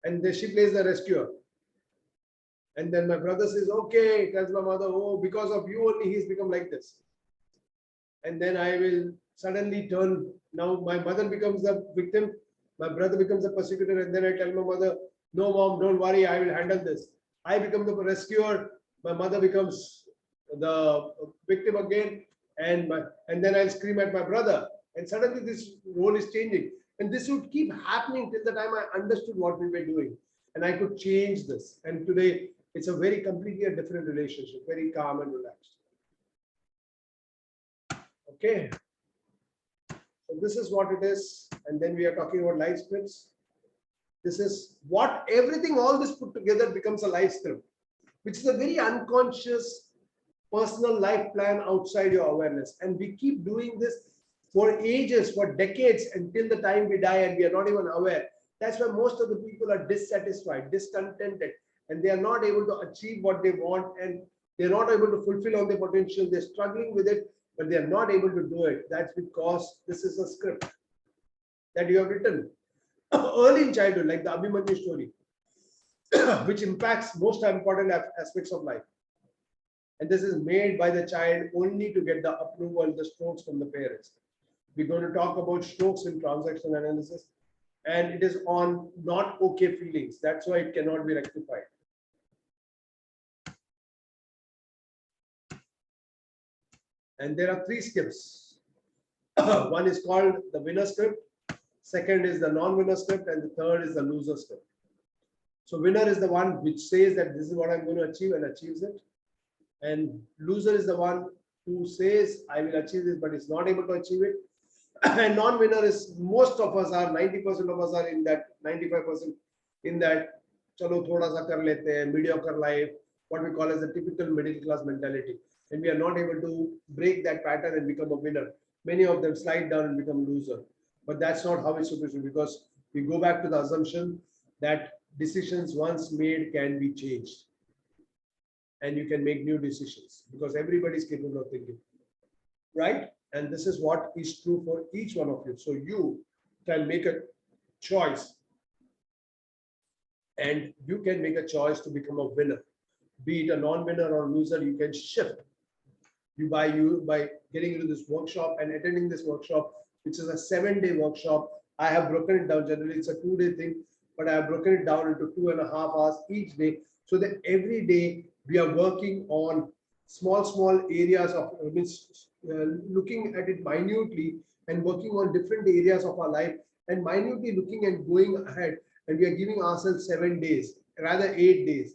And then she plays the rescuer. And then my brother says, okay, tells my mother, oh, because of you only he's become like this. And then I will suddenly turn. Now my mother becomes the victim, my brother becomes the persecutor, and then I tell my mother, no mom, don't worry, I will handle this. I become the rescuer, my mother becomes the victim again, and then I'll scream at my brother. And suddenly this role is changing. And this would keep happening till the time I understood what we were doing. And I could change this. And today it's a very completely a different relationship, very calm and relaxed. Okay. So this is what it is. And then we are talking about life scripts. This is what everything, all this put together becomes a life script, which is a very unconscious personal life plan outside your awareness. And we keep doing this for ages, for decades, until the time we die, and we are not even aware. That's why most of the people are dissatisfied, discontented, and they are not able to achieve what they want, and they're not able to fulfill on their potential. They're struggling with it, but they are not able to do it. That's because this is a script that you have written early in childhood, like the Abhimanyu story, which impacts most important aspects of life. And this is made by the child only to get the approval, the strokes from the parents. We're going to talk about strokes in transactional analysis, and it is on not okay feelings. That's why it cannot be rectified. And there are three scripts. One is called the winner script, second is the non-winner script, and the third is the loser script. So winner is the one which says that this is what I'm going to achieve and achieves it. And loser is the one who says I will achieve this but is not able to achieve it. And non-winner is, most of us are, 90% of us are in that, 95% in that chalo thoda sa kar lete hain, mediocre life, what we call as the typical middle class mentality. And we are not able to break that pattern and become a winner. Many of them slide down and become loser. But that's not how it's supposed to be, because we go back to the assumption that decisions once made can be changed. And you can make new decisions because everybody is capable of thinking, right? And this is what is true for each one of you. So you can make a choice, and you can make a choice to become a winner, be it a non-winner or loser. You can shift. By getting into this workshop and attending this workshop, which is a 7-day workshop. I have broken it down. Generally, it's a 2-day thing, but I have broken it down into 2.5 hours each day, so that every day we are working on small areas of looking at it minutely and working on different areas of our life and minutely looking and going ahead. And we are giving ourselves 7 days, rather 8 days.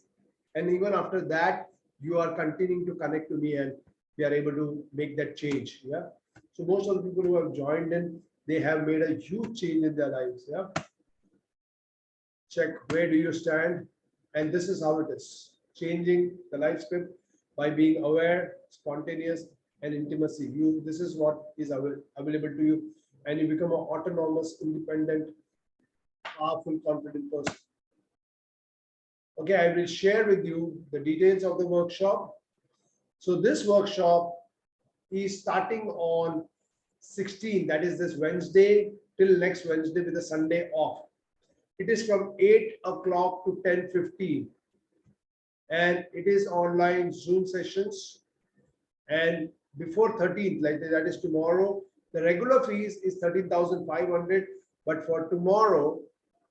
And even after that, you are continuing to connect to me, and we are able to make that change. Yeah. So most of the people who have joined in, they have made a huge change in their lives. Yeah. Check where do you stand, and this is how it is. Changing the life script by being aware, spontaneous, and intimacy. This is what is available to you, and you become an autonomous, independent, powerful, confident person. Okay, I will share with you the details of the workshop. So this workshop is starting on 16, that is this Wednesday, till next Wednesday with a Sunday off. It is from 8 o'clock to 10:15, and it is online Zoom sessions. And before 13th, like that is tomorrow, the regular fees is 13,500. But for tomorrow,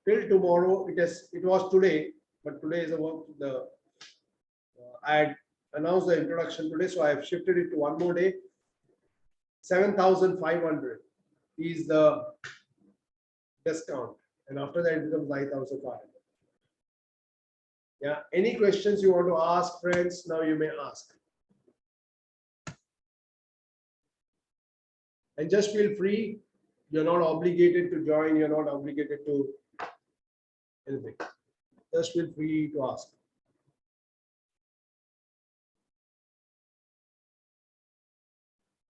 till tomorrow, it was today, but today is I had announced the introduction today, so I have shifted it to one more day. 7,500 is the discount, and after that it becomes 9,500. Yeah. Any questions you want to ask, friends? Now you may ask. And just feel free. You're not obligated to join. You're not obligated to anything. Just feel free to ask.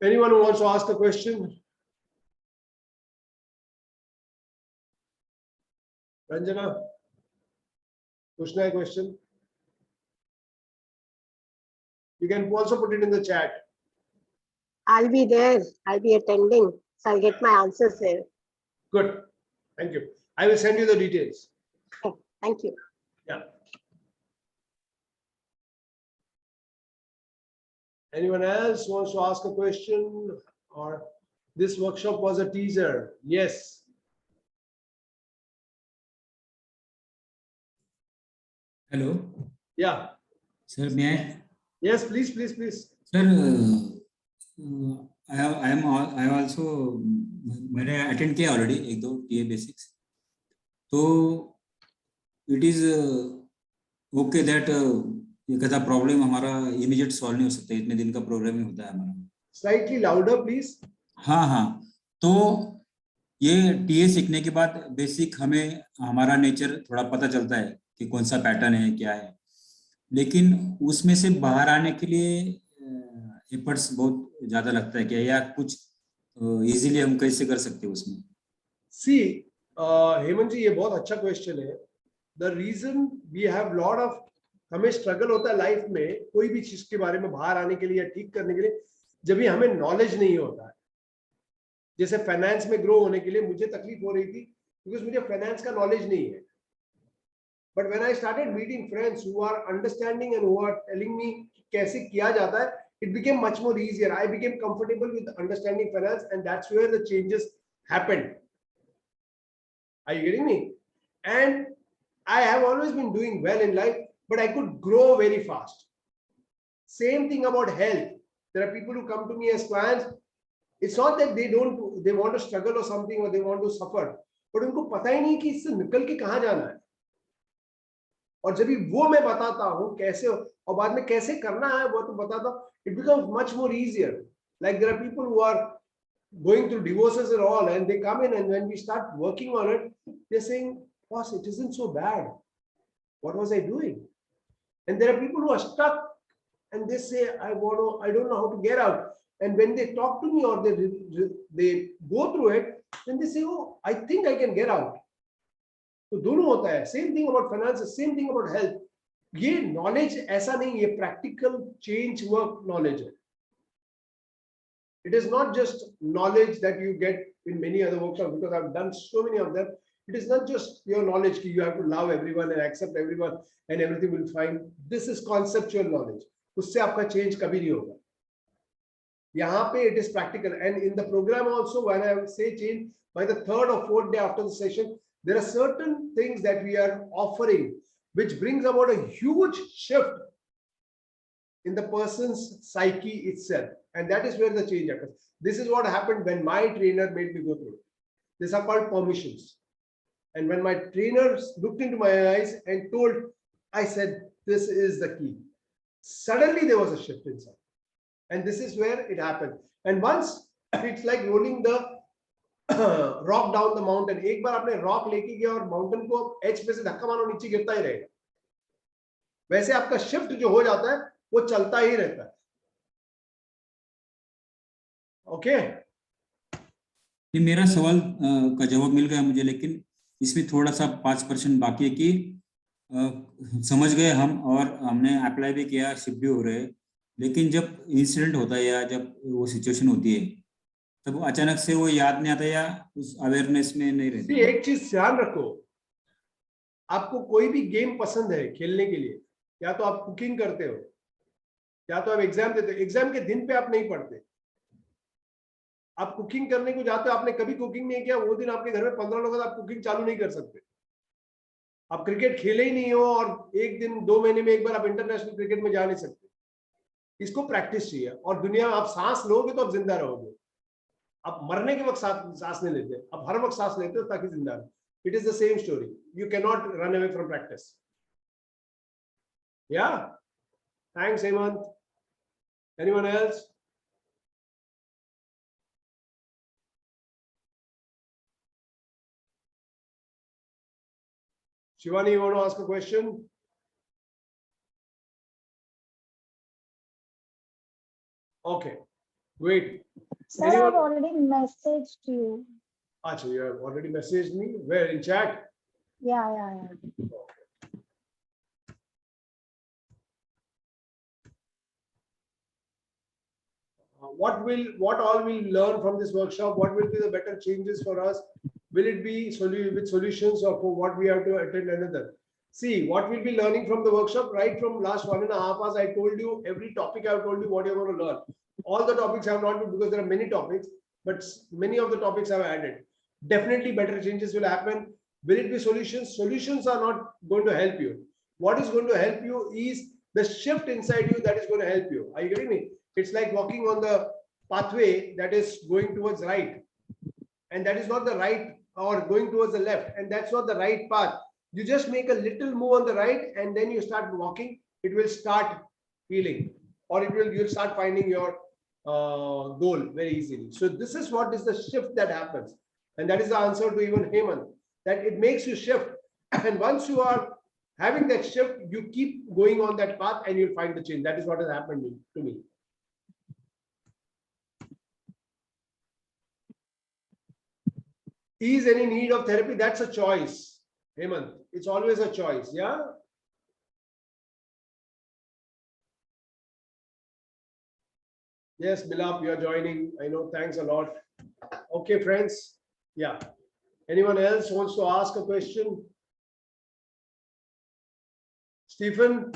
Anyone who wants to ask a question? Ranjana, Kushna, question? You can also put it in the chat. I'll be there. I'll be attending. So I'll get my answers there. Good. Thank you. I will send you the details. Okay, thank you. Yeah. Anyone else wants to ask a question? Or this workshop was a teaser? Yes. Hello, Yeah. sir. May I? Yes, please, please, please. Sir, I have also मैंने attend किया already एक दो TA basics. तो it is okay that ये कहता problem हमारा immediate solve नहीं हो सकता, इतने दिन का program ही होता है हमारा. Slightly louder, please. हाँ हाँ, तो ये TA सीखने के बाद बेसिक हमें हमारा नेचर थोड़ा पता चलता है कि कौन सा पैटर्न है क्या है, लेकिन उसमें से बाहर आने के लिए एफर्ट्स बहुत ज्यादा लगता है क्या, या कुछ इजीली हम कैसे कर सकते हैं उसमें? सी हेमंत जी, ये बहुत अच्छा क्वेश्चन है. The reason we have lot of, हमें स्ट्रगल होता है लाइफ में कोई भी चीज के बारे में बाहर आने के लिए या ठीक करने के लिए, जब भी हमें नॉलेज नहीं होता है. जैसे फाइनेंस में ग्रो होने के लिए मुझे तकलीफ हो रही थी बिकॉज मुझे फाइनेंस का नॉलेज नहीं है. But when I started meeting friends who are understanding and who are telling me कैसे किया जाता है, it became much more easier. I became comfortable with understanding finance, and that's where the changes happened. Are you getting me? And I have always been doing well in life, but I could grow very fast. Same thing about health. There are people who come to me as clients. It's not that they want to struggle or something, or they want to suffer, but उनको पता ही नहीं कि इससे निकल के कहाँ जाना है. और जब भी वो मैं बताता हूँ कैसे और बाद में कैसे करना है वो तो बताता हूँ, it becomes much more easier. Like there are people who are going through divorces and all, and they come in, and when we start working on it, they're saying, boss, it isn't so bad. What was I doing? And there are people who are stuck and they say, I don't know how to get out. And when they talk to me or they go through it, then they say, oh, I think I can get out. तो दोनों होता है. Same thing about finance, same thing about health. ये knowledge ऐसा नहीं, ये practical change work knowledge है. It is not just knowledge that you get in many other workshops, because I've done so many of them. It is not just your knowledge कि you have to love everyone and accept everyone and everything will be fine. This is conceptual knowledge. उससे आपका change कभी नहीं होगा. यहाँ पे it is practical, and in the program also when I say change, by the third or fourth day after the session, there are certain things that we are offering which brings about a huge shift in the person's psyche itself, and that is where the change occurs. This is what happened when my trainer made me go through it. These are called permissions, and when my trainers looked into my eyes and told, I said, this is the key. Suddenly there was a shift inside, and this is where it happened. And once it's like rolling the rock down the mountain. एक बार आपने rock लेके गया और mountain को as पे से धक्का मारो, नीचे गिरता ही रहेगा. वैसे आपका शिफ्ट जो हो जाता है वो चलता ही रहता है. ओके ये मेरा सवाल का जवाब मिल गया मुझे, लेकिन इसमें थोड़ा सा 5% बाकी है कि समझ गए हम और हमने अप्लाई भी किया, शिफ्ट भी हो रहे हैं, लेकिन जब इंसिडेंट होता है या जब वो सिचुएशन होती है तब अचानक से वो याद नहीं आता या उस अवेयरनेस में नहीं रहती. एक चीज ध्यान रखो, आपको कोई भी गेम पसंद है खेलने के लिए, या तो आप कुकिंग करते हो या तो आप एग्जाम देते हो. एग्जाम के दिन पे आप नहीं पढ़ते, आप कुकिंग करने को जाते हो. आपने कभी कुकिंग नहीं किया, वो दिन आपके घर में 15 लोग, आप कुकिंग चालू नहीं कर सकते. आप क्रिकेट खेले ही नहीं हो और एक दिन 2 महीने में एक बार आप इंटरनेशनल क्रिकेट में जा नहीं सकते. इसको प्रैक्टिस चाहिए. और दुनिया में आप सांस लोगे तो आप जिंदा रहोगे. आप मरने के वक्त सांस नहीं लेते, आप हर वक्त सांस लेते हो ताकि जिंदा रहो. It is the same story. You can not run away from practice. Yeah thanks Hemant. Anyone else? Shivani, you want to ask a question? Okay, wait. Sir, Anyone? I've already messaged you. Acha, you have already messaged me. Where, in chat? Yeah. What all will learn from this workshop? What will be the better changes for us? Will it be with solutions, or for what we have to attend another? See, what we'll be learning from the workshop, right from last 1.5 hours, I told you every topic. I've told you what you're going to learn. All the topics have not been, because there are many topics, but many of the topics I've added. Definitely better changes will happen. Will it be solutions? Solutions are not going to help you. What is going to help you is the shift inside you that is going to help you. Are you getting me? It's like walking on the pathway that is going towards right, and that is not the right, or going towards the left, and that's not the right path. You just make a little move on the right, and then you start walking. It will start healing, or you'll start finding your goal very easily. So this is what is the shift that happens, and that is the answer to even Hemant, that it makes you shift. And once you are having that shift, you keep going on that path, and you'll find the change. That is what has happened to me. Is any need of therapy? That's a choice, Hemant. It's always a choice. Yeah. Yes, Milap, you are joining. I know. Thanks a lot. Okay, friends. Yeah. Anyone else wants to ask a question? Stephen?